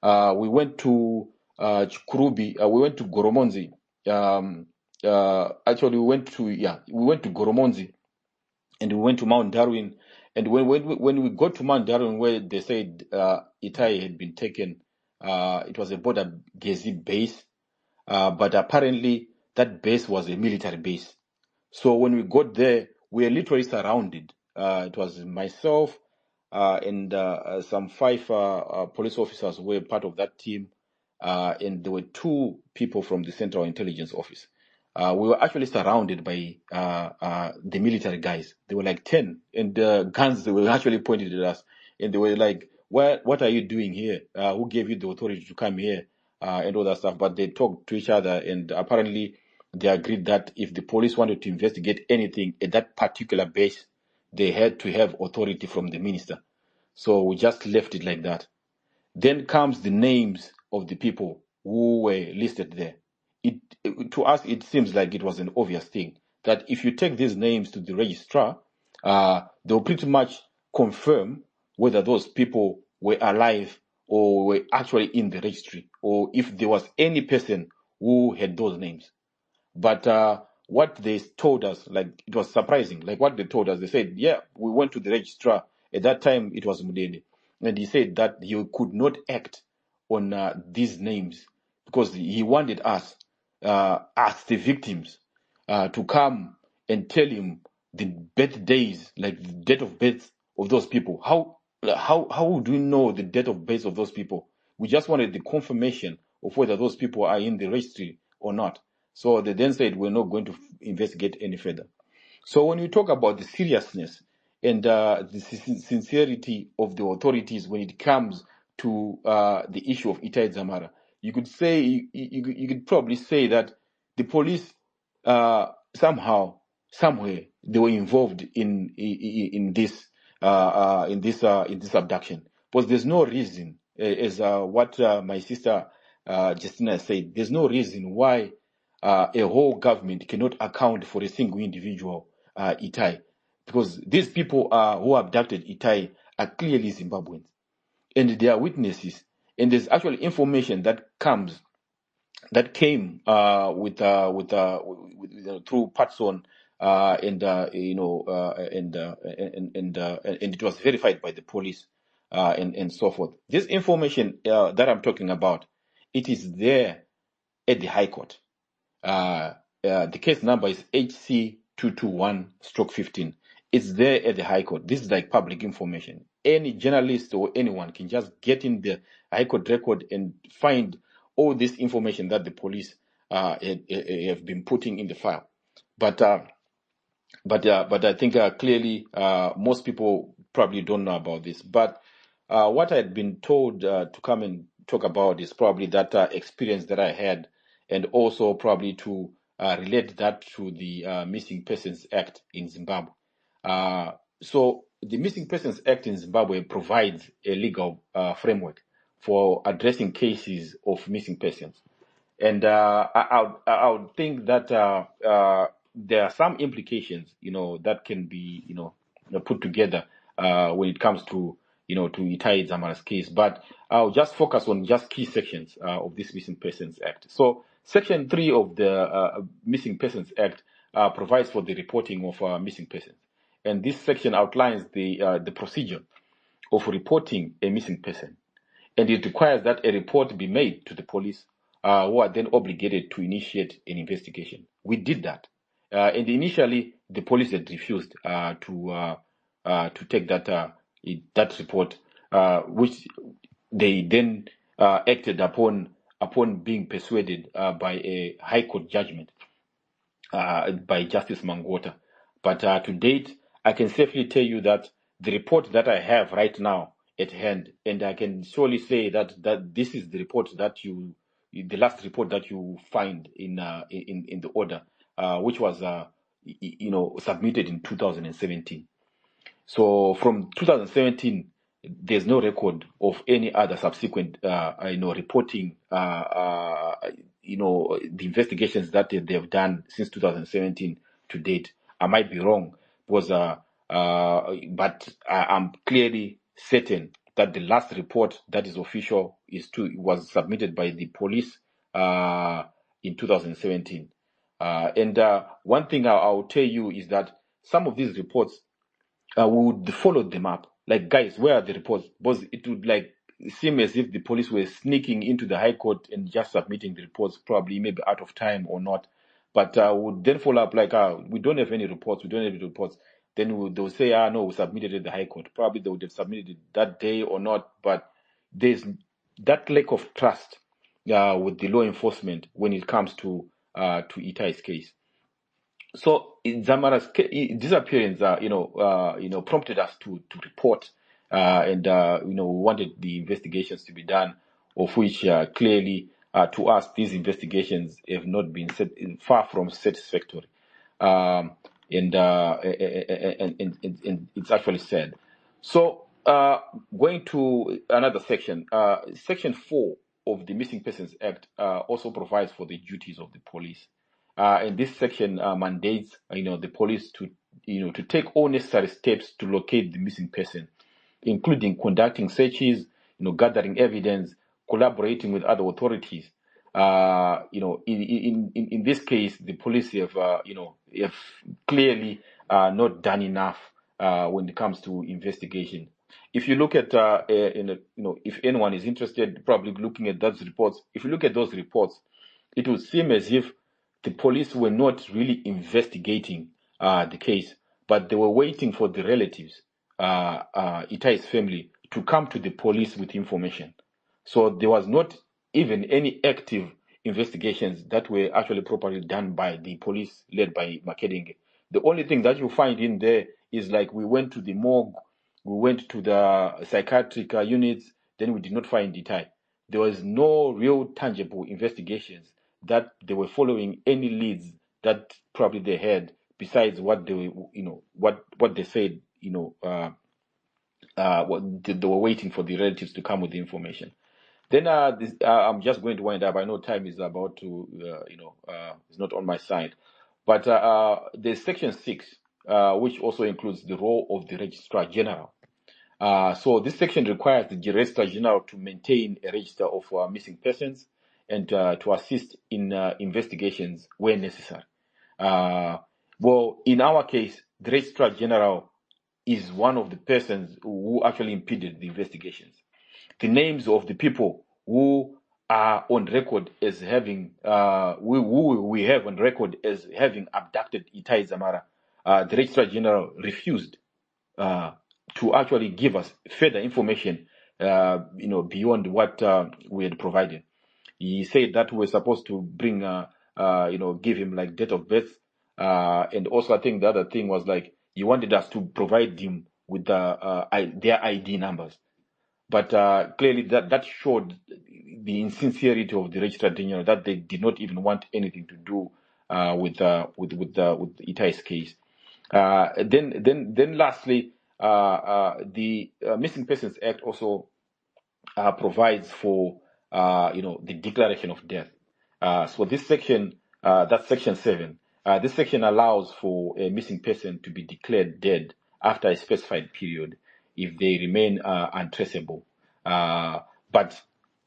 We went to Chikurubi, we went to Goromonzi. Actually, we went to Goromonzi, and we went to Mount Darwin. And when we got to Mount Darwin, where they said Itai had been taken, it was a border Gezi base, but apparently that base was a military base. So when we got there, we were literally surrounded. It was myself and some 5 police officers were part of that team, and there were 2 people from the Central Intelligence Office. We were actually surrounded by the military guys. They were like 10, and guns they were actually pointed at us, and they were like, "What are you doing here? Who gave you the authority to come here?" And all that stuff. But they talked to each other, and apparently they agreed that if the police wanted to investigate anything at that particular base, they had to have authority from the minister. So we just left it like that. Then comes the names of the people who were listed there. To us, it seems like it was an obvious thing that if you take these names to the registrar, they'll pretty much confirm whether those people were alive or were actually in the registry, or if there was any person who had those names. But what they told us, like, it was surprising. Like what they told us, they said, yeah, we went to the registrar At that time, it was Mudede. And he said that he could not act on these names because he wanted us, as the victims, to come and tell him the birthdays, like the date of birth of those people. How would we know the date of birth of those people? We just wanted the confirmation of whether those people are in the registry or not. So they then said we're not going to investigate any further. So when you talk about the seriousness and the sincerity of the authorities when it comes to the issue of Itai Dzamara, you could say you could probably say that the police somehow, somewhere, they were involved in this abduction. Because there's no reason, as what my sister Justina said, there's no reason why a whole government cannot account for a single individual, Itai, because these people who abducted Itai are clearly Zimbabweans, and they are witnesses. And there's actually information that came through Patson, and it was verified by the police, and so forth. This information that I'm talking about, it is there at the High Court. The case number is HC221/15. It's there at the High Court. This is like public information. Any journalist or anyone can just get in the High Court record and find all this information that the police have been putting in the file. But I think clearly most people probably don't know about this. But what I had been told to come and talk about is probably that experience that I had, and also probably to relate that to the Missing Persons Act in Zimbabwe. So the Missing Persons Act in Zimbabwe provides a legal framework for addressing cases of missing persons. And I would think that there are some implications, that can be, put together when it comes to, to Itai Dzamara's case. But I'll just focus on just key sections of this Missing Persons Act. So Section 3 of the Missing Persons Act provides for the reporting of missing persons. And this section outlines the procedure of reporting a missing person. And it requires that a report be made to the police, who are then obligated to initiate an investigation. We did that. And initially, the police had refused to take that report, which they then acted upon being persuaded by a High Court judgment by Justice Mangota. But to date, I can safely tell you that the report that I have right now at hand, and I can surely say that this is the report the last report that you find in the order, which was submitted in 2017. So from 2017, there's no record of any other subsequent reporting the investigations that they've done since 2017 to date. I might be wrong, because but I'm clearly certain that the last report that is official was submitted by the police in 2017. And one thing I'll tell you is that some of these reports, we would follow them up. Like, guys, where are the reports? Because it would seem as if the police were sneaking into the High Court and just submitting the reports, probably maybe out of time or not. But would then follow up we don't have any reports. We don't have any reports. Then they'll say, no, we submitted it at the High Court. Probably they would have submitted it that day or not. But there's that lack of trust with the law enforcement when it comes to Itai's case. So Dzamara's disappearance, prompted us to report, and we wanted the investigations to be done, of which clearly to us these investigations have not been far from satisfactory, and it's actually sad. So going to another section, Section 4 of the Missing Persons Act also provides for the duties of the police. And this section mandates, the police to take all necessary steps to locate the missing person, including conducting searches, gathering evidence, collaborating with other authorities. In this case, the police have clearly not done enough when it comes to investigation. If you look at, if anyone is interested, probably looking at those reports, if you look at those reports, it would seem as if the police were not really investigating the case, but they were waiting for the relatives, Itai's family, to come to the police with information. So there was not even any active investigations that were actually properly done by the police led by Makedenge. The only thing that you find in there is like we went to the morgue, we went to the psychiatric units, then we did not find Itai. There was no real tangible investigations that they were following any leads that probably they had besides what they what they said, what they were waiting for the relatives to come with the information. Then I'm just going to wind up. I know time is about to, it's not on my side. But there's Section 6, which also includes the role of the Registrar General. So this section requires the Registrar General to maintain a register of missing persons and to assist in investigations where necessary. Well, in our case, the Registrar General is one of the persons who actually impeded the investigations. The names of the people who are on record as having, who we have on record as having abducted Itai Dzamara, the Registrar General refused to actually give us further information, beyond what we had provided. He said that we're supposed to bring, give him like date of birth, and also I think the other thing was like he wanted us to provide him with their ID numbers. But clearly that showed the insincerity of the Registrar General, that they did not even want anything to do with Itai's case. Then lastly, the Missing Persons Act also provides for the declaration of death. So this section, that's Section 7. This section allows for a missing person to be declared dead after a specified period if they remain untraceable. But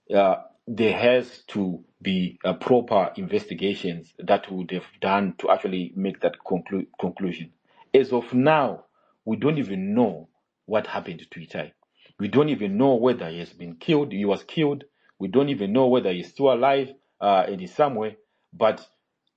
there has to be proper investigations that would have done to actually make that conclusion. As of now, we don't even know what happened to Itai. We don't even know whether he has been killed, he was killed. We don't even know whether he's still alive and is somewhere. But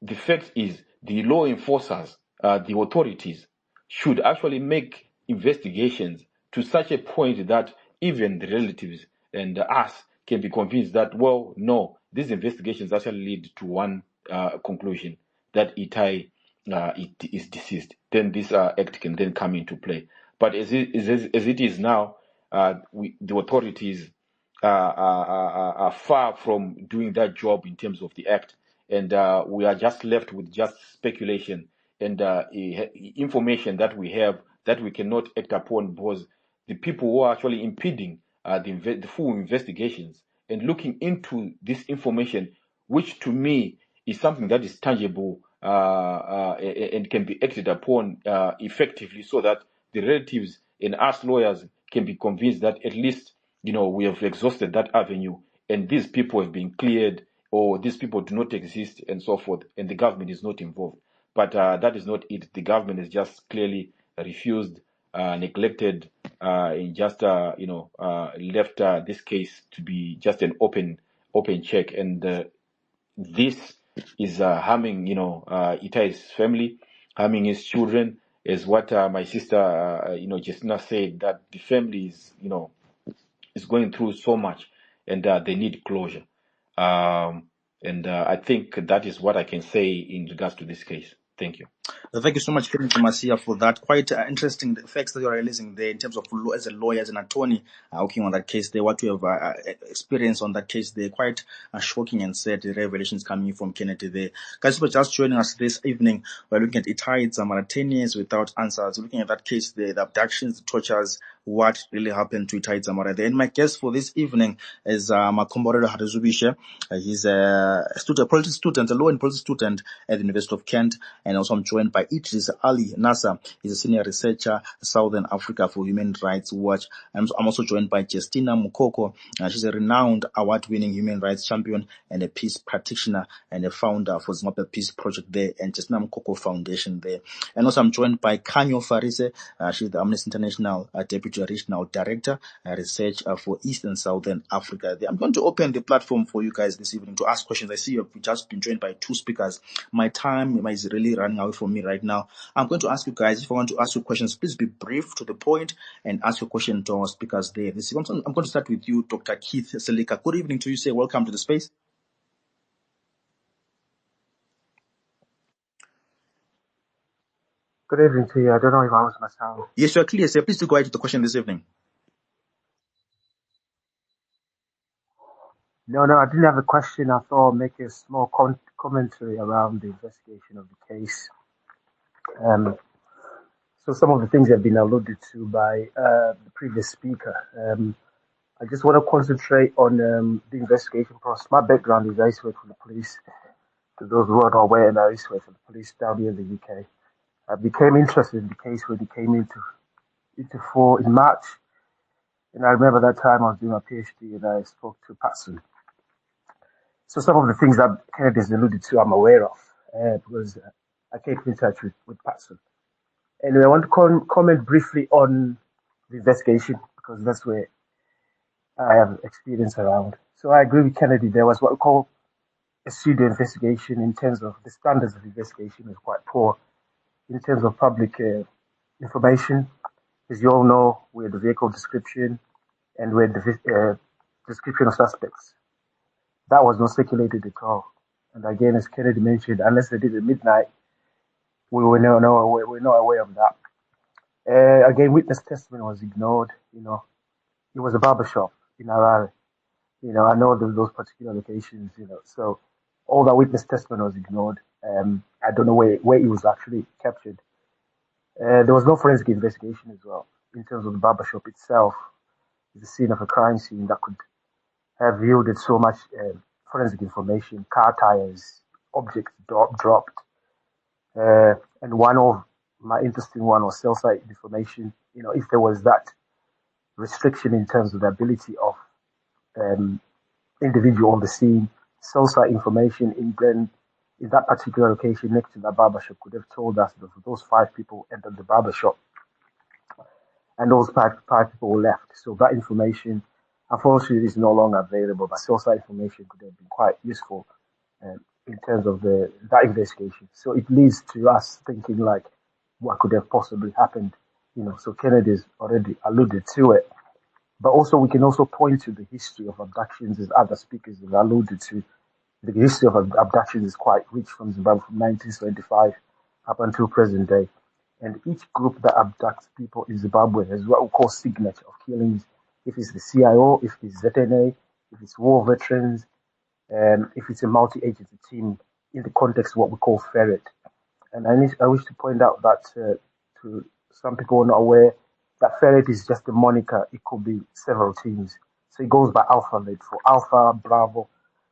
the fact is, the law enforcers, the authorities, should actually make investigations to such a point that even the relatives and us can be convinced that, well, no, these investigations actually lead to one conclusion, that Itai is deceased. Then this act can then come into play. But as it is now, the authorities are far from doing that job in terms of the act, and we are just left with just speculation and information that we have that we cannot act upon, because the people who are actually impeding the full investigations and looking into this information, which to me is something that is tangible and can be acted upon effectively, so that the relatives and us lawyers can be convinced that at least we have exhausted that avenue and these people have been cleared, or these people do not exist and so forth, and the government is not involved. But that is not it. The government has just clearly refused, neglected, and just left this case to be just an open check, and this is harming Itai's family, harming his children, is what my sister Justina said, that the family is going through so much, and they need closure. And I think that is what I can say in regards to this case. Thank you. Thank you so much, Kenneth Masia, for that. Quite interesting facts that you are releasing there in terms of as a lawyer, as an attorney working on that case there, what you have experienced on that case there. Quite shocking and sad, the revelations coming from Kennedy there. Guys, for just joining us this evening, we're looking at Itai Dzamara, 10 years without answers. We're looking at that case there, the abductions, the tortures, what really happened to Itai Dzamara there. And my guest for this evening is Makomborero Harizubishe. He's a politics student, a law and politics student at the University of Kent, and also I'm joined joined by Idris Ali Nasser. He's a senior researcher, Southern Africa for Human Rights Watch. I'm also joined by Justina Mukoko. She's a renowned award-winning human rights champion and a peace practitioner and a founder for Zimbabwe Peace Project there and Justina Mukoko Foundation there. And also I'm joined by Kanyo Farise. She's the Amnesty International Deputy Regional Director, Research for East and Southern Africa there. I'm going to open the platform for you guys this evening to ask questions. I see you've just been joined by 2 speakers. My time is really running away from me right now. I'm going to ask you guys, if I want to ask you questions, please be brief, to the point, and ask your question to our speakers there. I'm going to start with you, Dr. Keith Selika. Good evening to you, sir. Welcome to the space. Good evening to you. I don't know if I was myself. Yes, you are clear, sir. Please do go ahead with the question this evening. No, I didn't have a question. I thought I'd make a small commentary around the investigation of the case. So some of the things have been alluded to by the previous speaker. I just want to concentrate on the investigation process. My background is I used to work for the police. To those who are not aware, I used to work for the police down here in the UK. I became interested in the case when it came into fore in March. And I remember that time I was doing my PhD and I spoke to Patson. So some of the things that Kennedy has alluded to, I'm aware of, because I came in touch with Patson. Anyway, I want to comment briefly on the investigation, because that's where I have experience around. So I agree with Kennedy. There was what we call a pseudo investigation in terms of the standards of investigation is quite poor in terms of public information. As you all know, we had the vehicle description and we had the description of suspects. That was not circulated at all. And again, as Kennedy mentioned, unless they did it at midnight, we were not aware of that. Again, witness testimony was ignored. It was a barbershop in Harare. I know those particular locations. So all that witness testimony was ignored. I don't know where it was actually captured. There was no forensic investigation as well in terms of the barbershop itself. The scene of a crime scene that could have yielded so much forensic information, car tires, objects dropped. And one of my interesting one was cell site information. If there was that restriction in terms of the ability of individual on the scene, cell site information in Glen, in that particular location next to that barbershop could have told us that those 5 people entered the barbershop and those 5 people were left. So that information, unfortunately, is no longer available, but cell site information could have been quite useful in terms of that investigation. So it leads to us thinking like what could have possibly happened. So Kennedy's already alluded to it. But also we can also point to the history of abductions, as other speakers have alluded to. The history of abductions is quite rich from Zimbabwe from 1975 up until present day. And each group that abducts people in Zimbabwe has what we call signature of killings. If it's the CIO, if it's ZNA, if it's war veterans, if it's a multi-agency team in the context of what we call ferret. And I wish to point out that to some people who are not aware, that ferret is just a moniker. It could be several teams. So it goes by alphabet for Alpha, Bravo.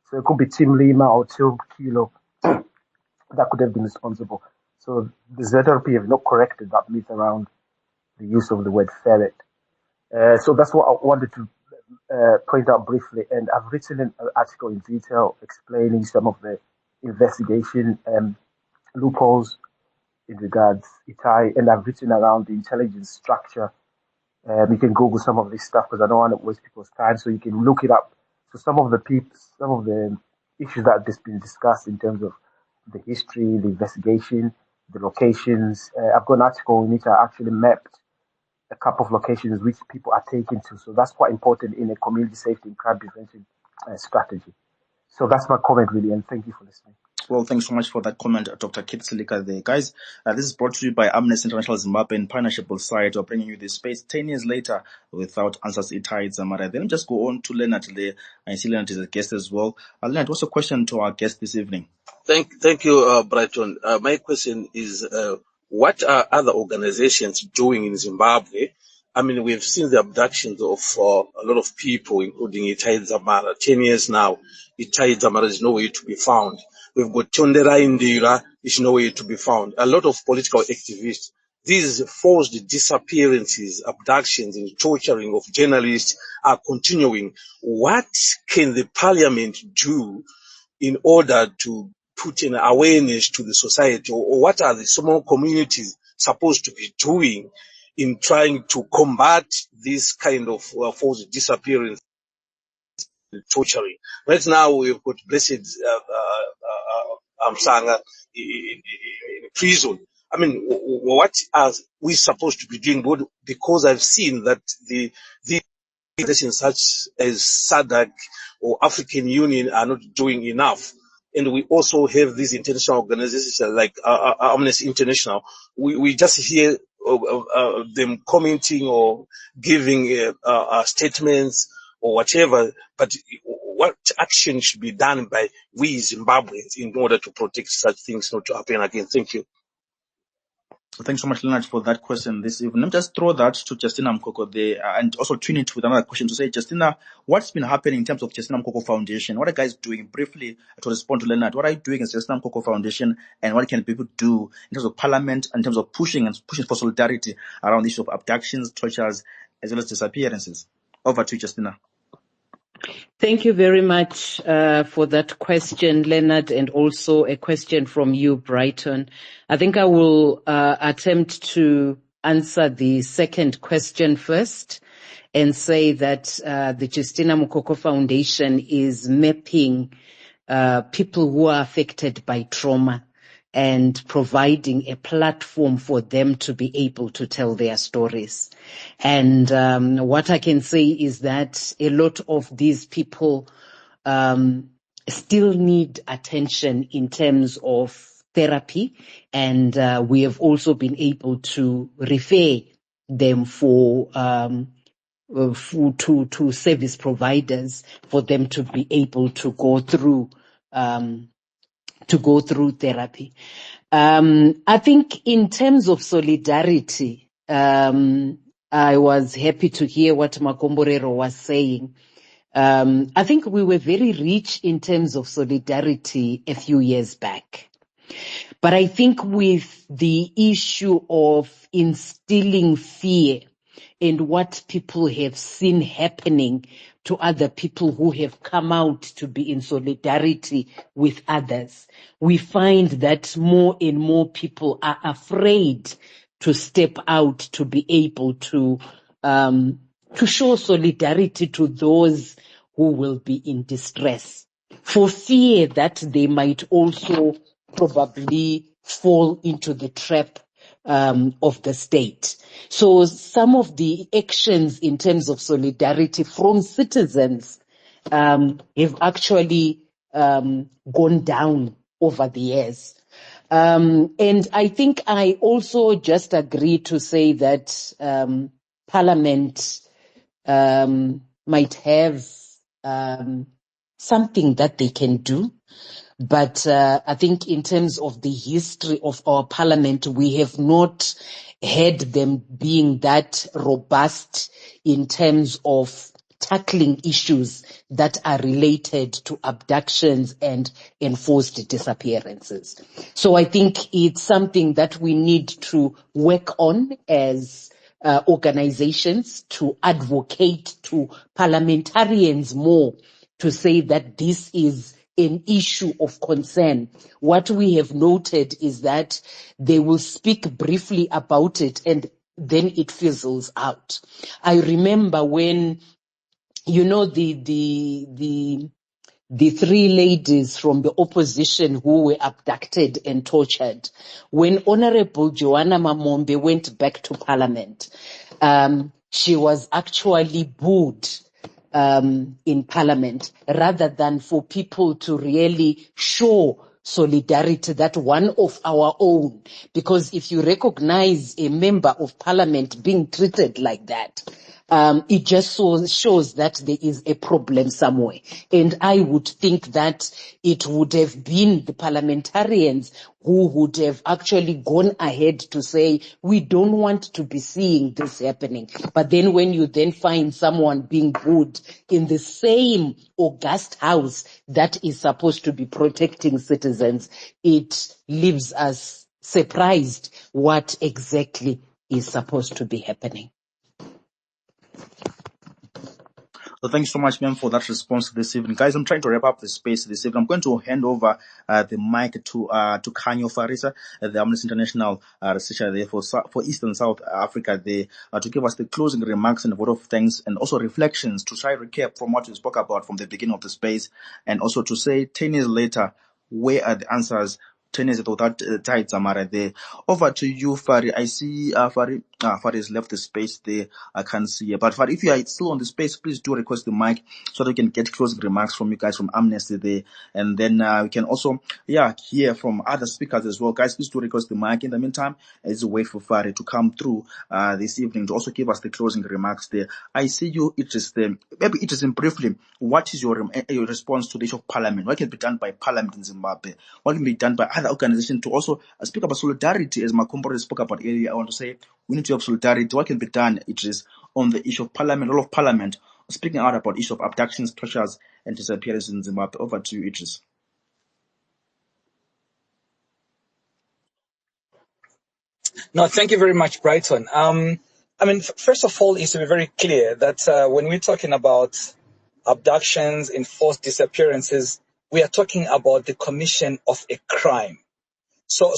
So it could be Team Lima or Team Kilo that could have been responsible. So the ZRP have not corrected that myth around the use of the word ferret. So that's what I wanted to point out briefly. And I've written an article in detail explaining some of the investigation loopholes in regards Itai, and I've written around the intelligence structure. You can Google some of this stuff because I don't want to waste people's time, so you can look it up. So some of the issues that have just been discussed in terms of the history, the investigation, the locations. I've got an article in which I actually mapped a couple of locations which people are taken to. So that's quite important in a community safety and crime prevention strategy. So that's my comment really, and thank you for listening. Well, thanks so much for that comment, Dr. Keith Selika there. Guys, this is brought to you by Amnesty International Zimbabwe in partnership with SIDE. We're bringing you this space 10 years later without answers. Itai Dzamara. Then just go on to Leonard there. I see Leonard is a guest as well. Leonard, what's your question to our guest this evening? Thank you, Brighton. My question is, what are other organizations doing in Zimbabwe? I mean, we've seen the abductions of a lot of people, including Itai Dzamara. 10 years now, Itai Dzamara is nowhere to be found. We've got Tondera Indira is nowhere to be found. A lot of political activists, these forced disappearances, abductions, and torturing of journalists are continuing. What can the parliament do in order to put an awareness to the society, or what are the small communities supposed to be doing in trying to combat this kind of forced disappearance and torturing? Right now, we've got Blessed Amsanga in prison. I mean, what are we supposed to be doing? Because I've seen that the organizations such as SADC or African Union are not doing enough. And we also have these international organizations like Amnesty International. We just hear them commenting or giving statements or whatever, but what action should be done by we Zimbabweans in order to protect such things not to happen again? Thank you. Thanks so much, Leonard, for that question this evening. Let me just throw that to Justina Mkoko there and also tune it with another question to say, Justina, what's been happening in terms of Justina Mkoko Foundation? What are you guys doing briefly to respond to Leonard? What are you doing as Justina Mkoko Foundation, and what can people do in terms of parliament, in terms of pushing for solidarity around the issue of abductions, tortures, as well as disappearances? Over to you, Justina. Thank you very much for that question, Leonard, and also a question from you, Brighton. I think I will attempt to answer the second question first and say that the Justina Mkoko Foundation is mapping people who are affected by trauma and providing a platform for them to be able to tell their stories. And what I can say is that a lot of these people still need attention in terms of therapy, and we have also been able to refer them to service providers for them to be able to go through therapy. I think in terms of solidarity, I was happy to hear what Makomborero was saying. I think we were very rich in terms of solidarity a few years back. But I think with the issue of instilling fear and what people have seen happening to other people who have come out to be in solidarity with others, we find that more and more people are afraid to step out to be able to show solidarity to those who will be in distress, for fear that they might also probably fall into the trap of the state. So some of the actions in terms of solidarity from citizens have actually gone down over the years. And I think I also just agree to say that Parliament might have something that they can do. But I think in terms of the history of our parliament, we have not had them being that robust in terms of tackling issues that are related to abductions and enforced disappearances. So I think it's something that we need to work on as organizations, to advocate to parliamentarians more, to say that this is an issue of concern. What we have noted is that they will speak briefly about it and then it fizzles out. I remember when, you know, the three ladies from the opposition who were abducted and tortured, when Honorable Joanna Mamombe went back to Parliament, she was actually booed in Parliament, rather than for people to really show solidarity that one of our own. Because if you recognize a member of Parliament being treated like that, it just shows that there is a problem somewhere. And I would think that it would have been the parliamentarians who would have actually gone ahead to say, we don't want to be seeing this happening. But then when you then find someone being good in the same august house that is supposed to be protecting citizens, it leaves us surprised what exactly is supposed to be happening. So thank you so much, ma'am, for that response this evening. Guys, I'm trying to wrap up the space this evening. I'm going to hand over the mic to Khanyo Farisa, the Amnesty International researcher there for Eastern South Africa, there to give us the closing remarks and a vote of thanks and also reflections to try to recap from what we spoke about from the beginning of the space, and also to say 10 years later, where are the answers? 10 years ago, that Itai Dzamara there. Over to you, Fari. I see Fari has left the space there. I can't see it. But Fari, if you are still on the space, please do request the mic so that we can get closing remarks from you guys from Amnesty there. And then we can also, hear from other speakers as well. Guys, please do request the mic. In the meantime, it's a way for Fari to come through this evening to also give us the closing remarks there. I see you, it is there. Maybe it is in briefly, what is your response to the issue of parliament? What can be done by parliament in Zimbabwe? What can be done by other organizations to also speak about solidarity, as Makombore spoke about earlier? I want to say we need to have solidarity. What can be done? It is on the issue of parliament, all of parliament, speaking out about issue of abductions, tortures, and disappearances in Zimbabwe. Over to you, Idris. No, thank you very much, Brighton. First of all, it's to be very clear that when we're talking about abductions, enforced disappearances, we are talking about the commission of a crime. So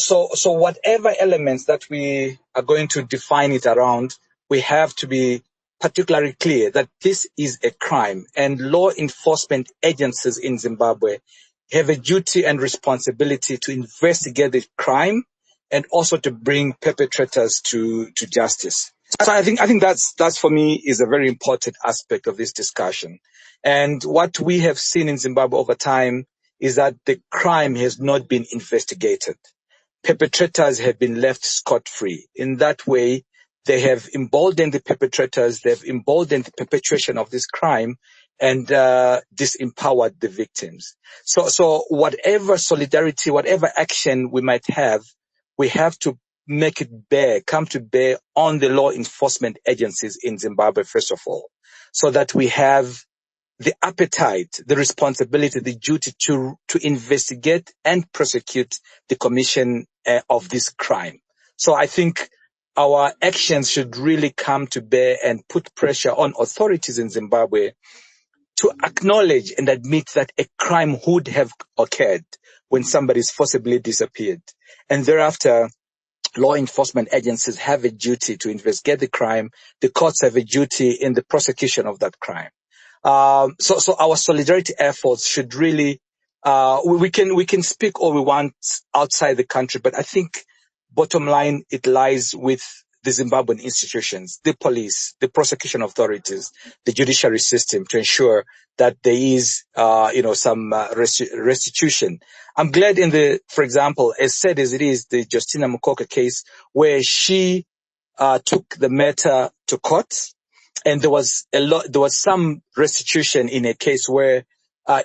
whatever elements that we are going to define it around, we have to be particularly clear that this is a crime, and law enforcement agencies in Zimbabwe have a duty and responsibility to investigate the crime and also to bring perpetrators to justice. So I think that's for me is a very important aspect of this discussion. And what we have seen in Zimbabwe over time is that the crime has not been investigated. Perpetrators have been left scot-free. In that way, they have emboldened the perpetrators, they've emboldened the perpetration of this crime, and disempowered the victims. So whatever solidarity, whatever action we might have, we have to make it come to bear on the law enforcement agencies in Zimbabwe, first of all, so that we have the appetite, the responsibility, the duty to investigate and prosecute the commission of this crime. So I think our actions should really come to bear and put pressure on authorities in Zimbabwe to acknowledge and admit that a crime would have occurred when somebody is forcibly disappeared. And thereafter, law enforcement agencies have a duty to investigate the crime. The courts have a duty in the prosecution of that crime. So our solidarity efforts should really, we can speak all we want outside the country, but I think bottom line, it lies with the Zimbabwean institutions, the police, the prosecution authorities, the judiciary system to ensure that there is, some restitution. I'm glad for example, as sad as it is, the Justina Mukoka case where she, took the matter to court. And there was some restitution in a case where,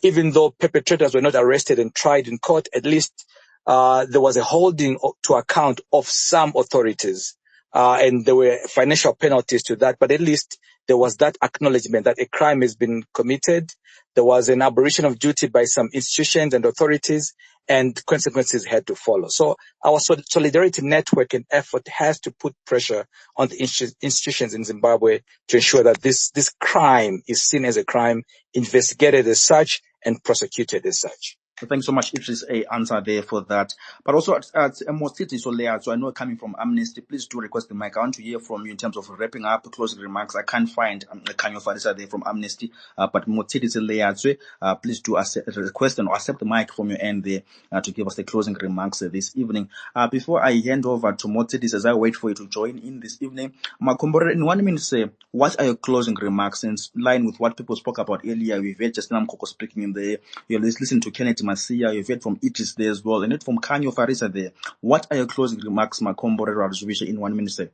even though perpetrators were not arrested and tried in court, at least, there was a holding to account of some authorities. And there were financial penalties to that, but at least there was that acknowledgement that a crime has been committed. There was an aberration of duty by some institutions and authorities, and consequences had to follow. So our solidarity network and effort has to put pressure on the institutions in Zimbabwe to ensure that this crime is seen as a crime, investigated as such, and prosecuted as such. So thanks so much. It is a answer there for that. But also at Mostiti Solea, so I know coming from Amnesty, please do request the mic. I want to hear from you in terms of wrapping up, closing remarks. I can't find Khanyo Farisa there from Amnesty, but Mostiti Solea, please do request and accept the mic from your end there to give us the closing remarks this evening. Before I hand over to Mostiti, as I wait for you to join in this evening, Makombore, in 1 minute, say, what are your closing remarks in line with what people spoke about earlier? We've heard Justina Mkoko speaking in there. You're listening to Kenneth Masia, you've heard from Idris there as well, and it from Khanyo Farisa there. What are your closing remarks, Makombore Razuvisha, in 1 minute, say?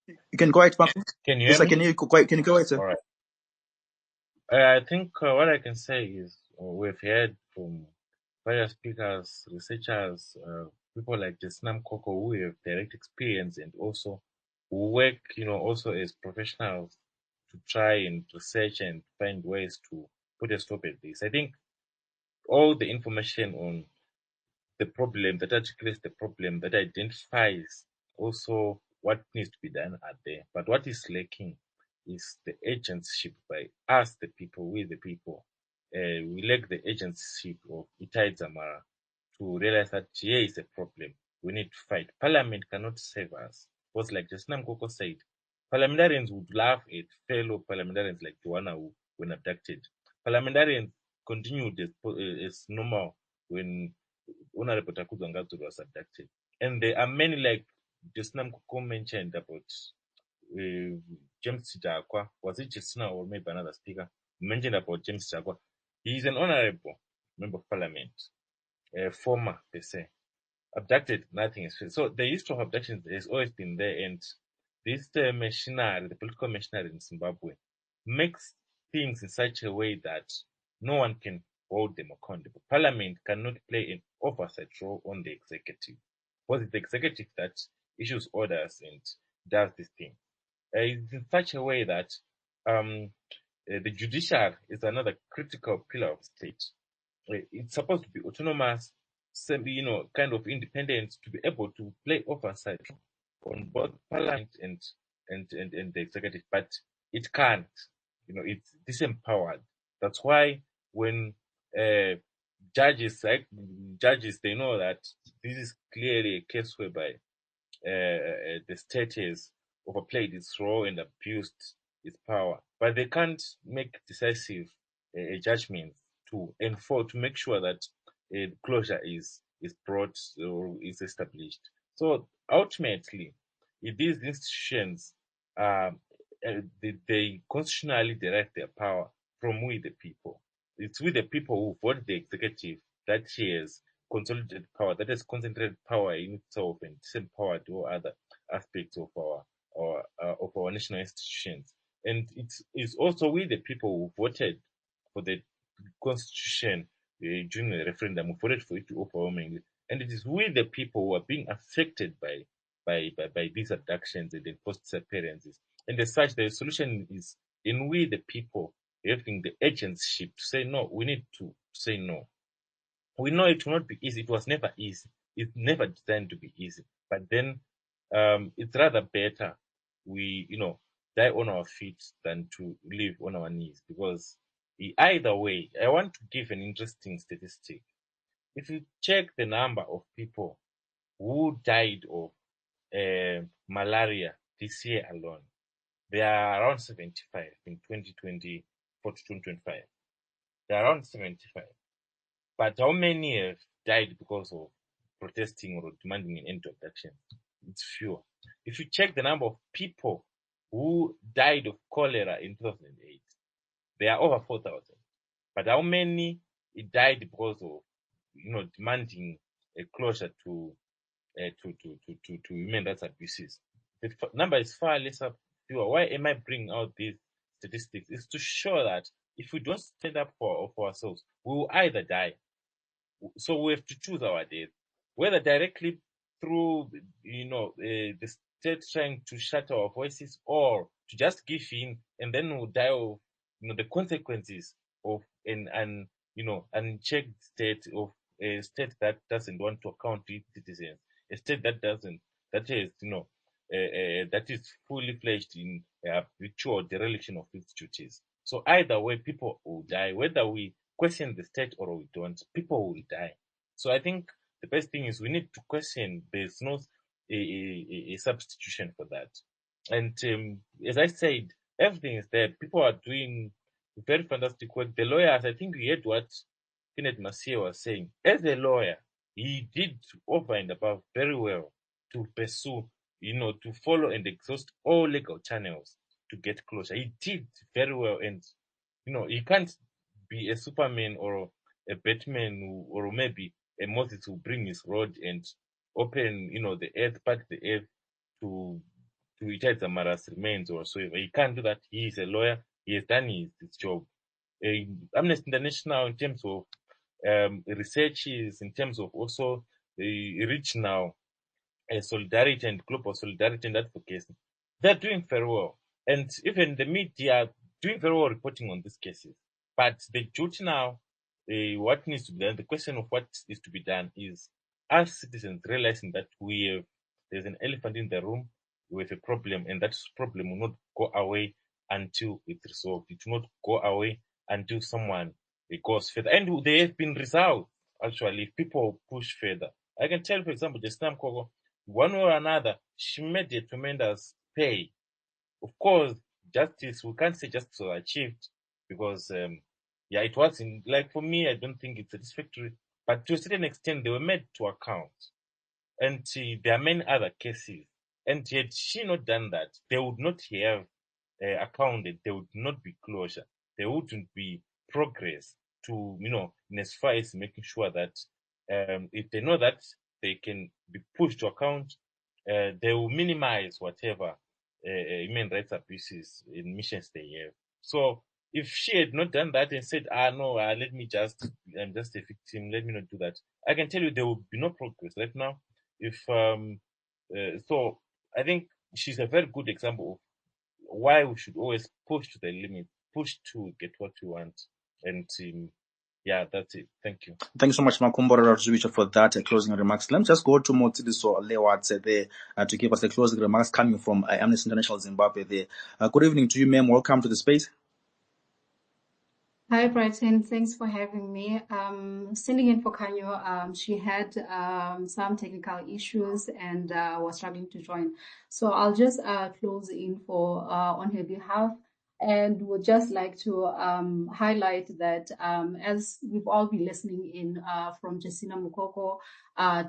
You can go ahead, Marco. Can you Yes, hear I me? can hear you. Can you go ahead, sir? All right. I think what I can say is we've heard from various speakers, researchers, people like Jesnam Koko who have direct experience and also who work, also as professionals to try and research and find ways to put a stop at this. I think all the information on the problem, that articulates the problem, that identifies also what needs to be done are there. But what is lacking is the agency by us, the people, we the people. We lack the agency of Itai Dzamara to realize that here is a problem. We need to fight. Parliament cannot save us. Because like Jasnam Koko said, parliamentarians would laugh at fellow parliamentarians like Joanna who when abducted. Parliamentarians continued as normal when Honorable Takuzo Ngadzulu was abducted. And there are many, like Jesnam Koko mentioned about James Chidakwa. Was it Jesna or maybe another speaker? Mentioned about James Chidakwa. He is an honorable member of parliament, former per se. Abducted, nothing is fair. So the history of abductions has always been there, and this machinery, the political machinery in Zimbabwe, makes things in such a way that no one can hold them accountable. Parliament cannot play an oversight role on the executive, because it's the executive that issues orders and does this thing. It's in such a way that the judiciary is another critical pillar of state. It's supposed to be autonomous, kind of independent, to be able to play oversight on both parliament and the executive, but it can't. It's disempowered. That's why when judges, they know that this is clearly a case whereby the state has overplayed its role and abused its power, but they can't make decisive judgments to enforce, to make sure that closure is brought or is established. So ultimately, these institutions, they constitutionally derive their power from we the people. It's we the people who vote the executive that has consolidated power, that has concentrated power in itself and disempowered all other aspects of our national institutions. And it's also we the people who voted for the constitution during the referendum, who voted for it overwhelmingly. And it is we the people who are being affected by these abductions and enforced disappearances. And as such, the solution is in we the people having the agency to say no. We need to say no. We know it will not be easy. It was never easy. It's never designed to be easy. But then it's rather better we, die on our feet than to live on our knees. Because either way, I want to give an interesting statistic. If you check the number of people who died of malaria this year alone, there are around 75 in 2024 to 2025. There are around 75. But how many have died because of protesting or demanding an end to abduction? It's fewer. If you check the number of people who died of cholera in 2008, there are over 4,000. But how many died because of, demanding a closure to human rights abuses? The number is far lesser, fewer. Why am I bringing out these statistics? It's to show that if we don't stand up for ourselves, we will either die. So we have to choose our death, whether directly through, the state trying to shut our voices, or to just give in and then we'll die of, the consequences of an unchecked state, of a state that doesn't want to account to its citizens, a state that doesn't, that is, that is fully fledged in habitual dereliction of its duties. So either way, people will die, whether we question the state or we don't, people will die. So I think the best thing is we need to question. There's no a substitution for that. And as I said, everything is there. People are doing very fantastic work. The lawyers, I think we heard what Kenneth Masia was saying. As a lawyer, he did over and above very well to pursue, to follow and exhaust all legal channels to get closure. He did very well, and he can't be a Superman or a Batman or maybe a Moses who bring his rod and open, the earth, part the earth to to Itai Dzamara's remains or whatsoever. He can't do that. He is a lawyer. He has done his job. Amnesty International, in terms of researches, in terms of also regional solidarity and global solidarity and advocacy, they're doing very well. And even the media are doing very well reporting on these cases. But the duty now, what needs to be done, the question of what is to be done is us citizens realizing that there's an elephant in the room with a problem, and that problem will not go away until it's resolved. It will not go away until someone goes further. And they have been resolved, actually, if people push further. I can tell, for example, the Snam Kogo, one way or another, she made a tremendous pay. Of course, justice, we can't say justice was achieved because, it wasn't, like for me, I don't think it's satisfactory, but to a certain extent, they were made to account. And there are many other cases. And had she not done that, they would not have accounted, there would not be closure, there wouldn't be progress to, in as far as making sure that if they know that they can be pushed to account, they will minimize whatever human rights abuses in missions they have. So if she had not done that and said, I'm just a victim, let me not do that, I can tell you there will be no progress right now. So I think she's a very good example of why we should always push to the limit, push to get what we want. And that's it. Thank you. Thank you so much, Makomborero Zwicha, for that closing remarks. Let me just go to Motsidiso Lewatse there to give us the closing remarks coming from Amnesty International Zimbabwe there. Good evening to you, ma'am. Welcome to the space. Hi, Brighton. Thanks for having me. Sending in for Kanyo. She had some technical issues and was struggling to join. So I'll just close in for on her behalf, and would just like to highlight that as we've all been listening in from Jessina Mukoko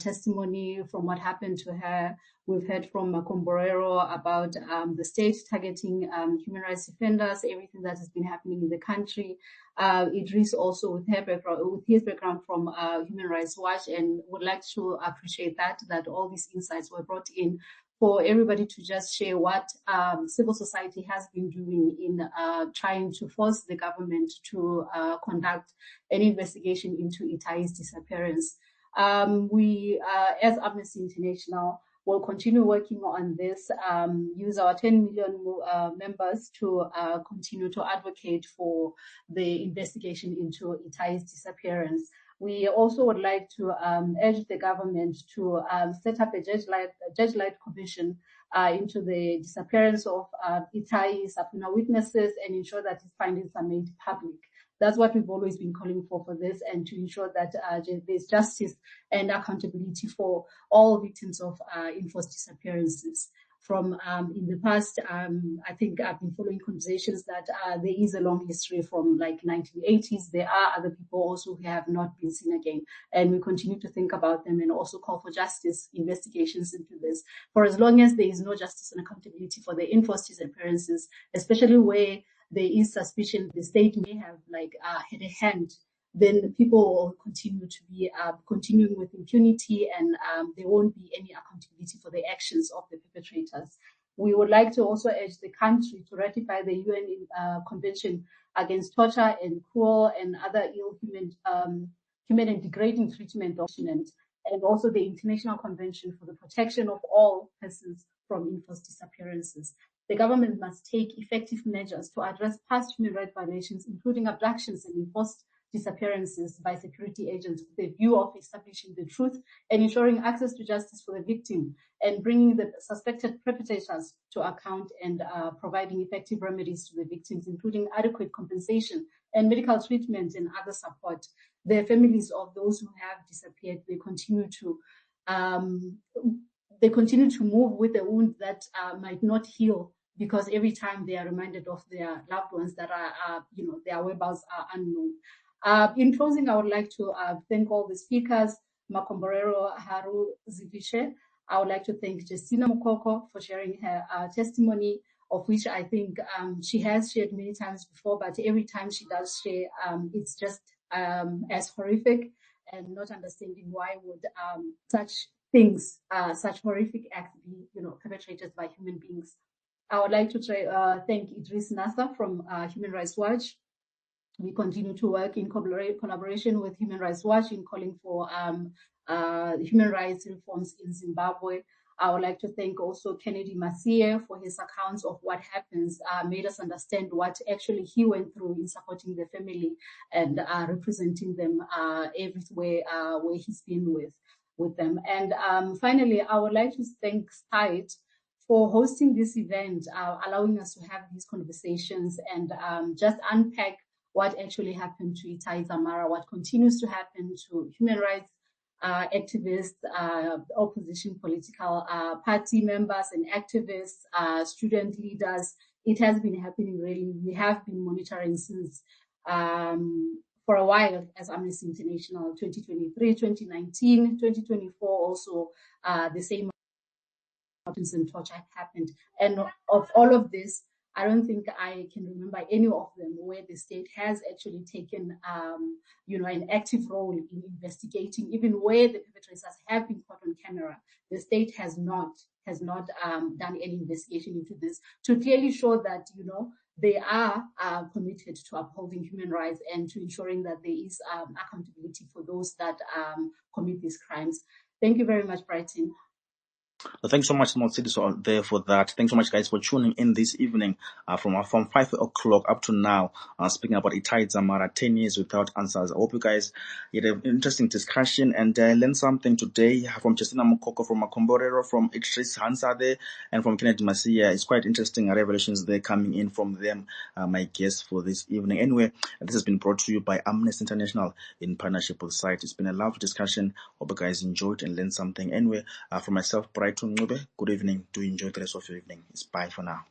testimony from what happened to her, we've heard from Makomborero about the state targeting human rights defenders, everything that has been happening in the country. Idris also with his background from Human Rights Watch, and would like to appreciate that all these insights were brought in for everybody to just share what civil society has been doing in trying to force the government to conduct an investigation into Itai's disappearance. We, as Amnesty International, will continue working on this, use our 10 million members to continue to advocate for the investigation into Itai's disappearance. We also would like to urge the government to set up a judge-led commission into the disappearance of Itai subpoena witnesses and ensure that his findings are made public. That's what we've always been calling for this, and to ensure that there's justice and accountability for all victims of enforced disappearances. From in the past, I think I've been following conversations that there is a long history from like 1980s. There are other people also who have not been seen again, and we continue to think about them and also call for justice investigations into this. For as long as there is no justice and accountability for the enforced disappearances, especially where there is suspicion the state may have had a hand, then people will continue to be continuing with impunity, and there won't be any accountability for the actions of the perpetrators. We would like to also urge the country to ratify the UN Convention against torture and cruel and other human and degrading treatment of persons, and also the International Convention for the Protection of All Persons from Enforced Disappearances. The government must take effective measures to address past human rights violations, including abductions and enforced disappearances by security agents, with the view of establishing the truth and ensuring access to justice for the victim, and bringing the suspected perpetrators to account, and providing effective remedies to the victims, including adequate compensation and medical treatment and other support. The families of those who have disappeared, they continue to move with a wound that might not heal, because every time they are reminded of their loved ones that are, their whereabouts are unknown. In closing, I would like to thank all the speakers, Makomborero Haru Ziviche. I would like to thank Jessina Mukoko for sharing her testimony, of which I think she has shared many times before, but every time she does share, it's just as horrific, and not understanding why would such things, such horrific acts be, perpetrated by human beings. I would like to thank Idris Nasa from Human Rights Watch. We continue to work in collaboration with Human Rights Watch in calling for human rights reforms in Zimbabwe. I would like to thank also Kennedy Masia for his accounts of what happens, made us understand what actually he went through in supporting the family and representing them everywhere where he's been with them. And finally, I would like to thank Spite for hosting this event, allowing us to have these conversations and just unpack what actually happened to Itai Dzamara, what continues to happen to human rights activists, opposition political party members and activists, student leaders. It has been happening really. We have been monitoring since for a while as Amnesty International, 2023, 2019, 2024 also the same and torture happened. And of all of this, I don't think I can remember any of them where the state has actually taken, an active role in investigating, even where the perpetrators have been caught on camera. The state has not done any investigation into this to clearly show that, they are committed to upholding human rights and to ensuring that there is accountability for those that commit these crimes. Thank you very much, Brighton. Thanks so much, Small Cities, there for that. Thanks so much, guys, for tuning in this evening from 5 o'clock up to now, speaking about Itai Dzamara, 10 years without answers. I hope you guys had an interesting discussion and learned something today from Justina Mukoko, from Makomborero, from Idris Hansa there, and from Kennedy Masia. It's quite interesting revelations there coming in from them, my guests for this evening. Anyway, this has been brought to you by Amnesty International in partnership with SITE. It's been a lovely discussion. Hope you guys enjoyed and learned something. Anyway, for myself, Brighton Ngube, good evening. Do enjoy the rest of your evening. It's bye for now.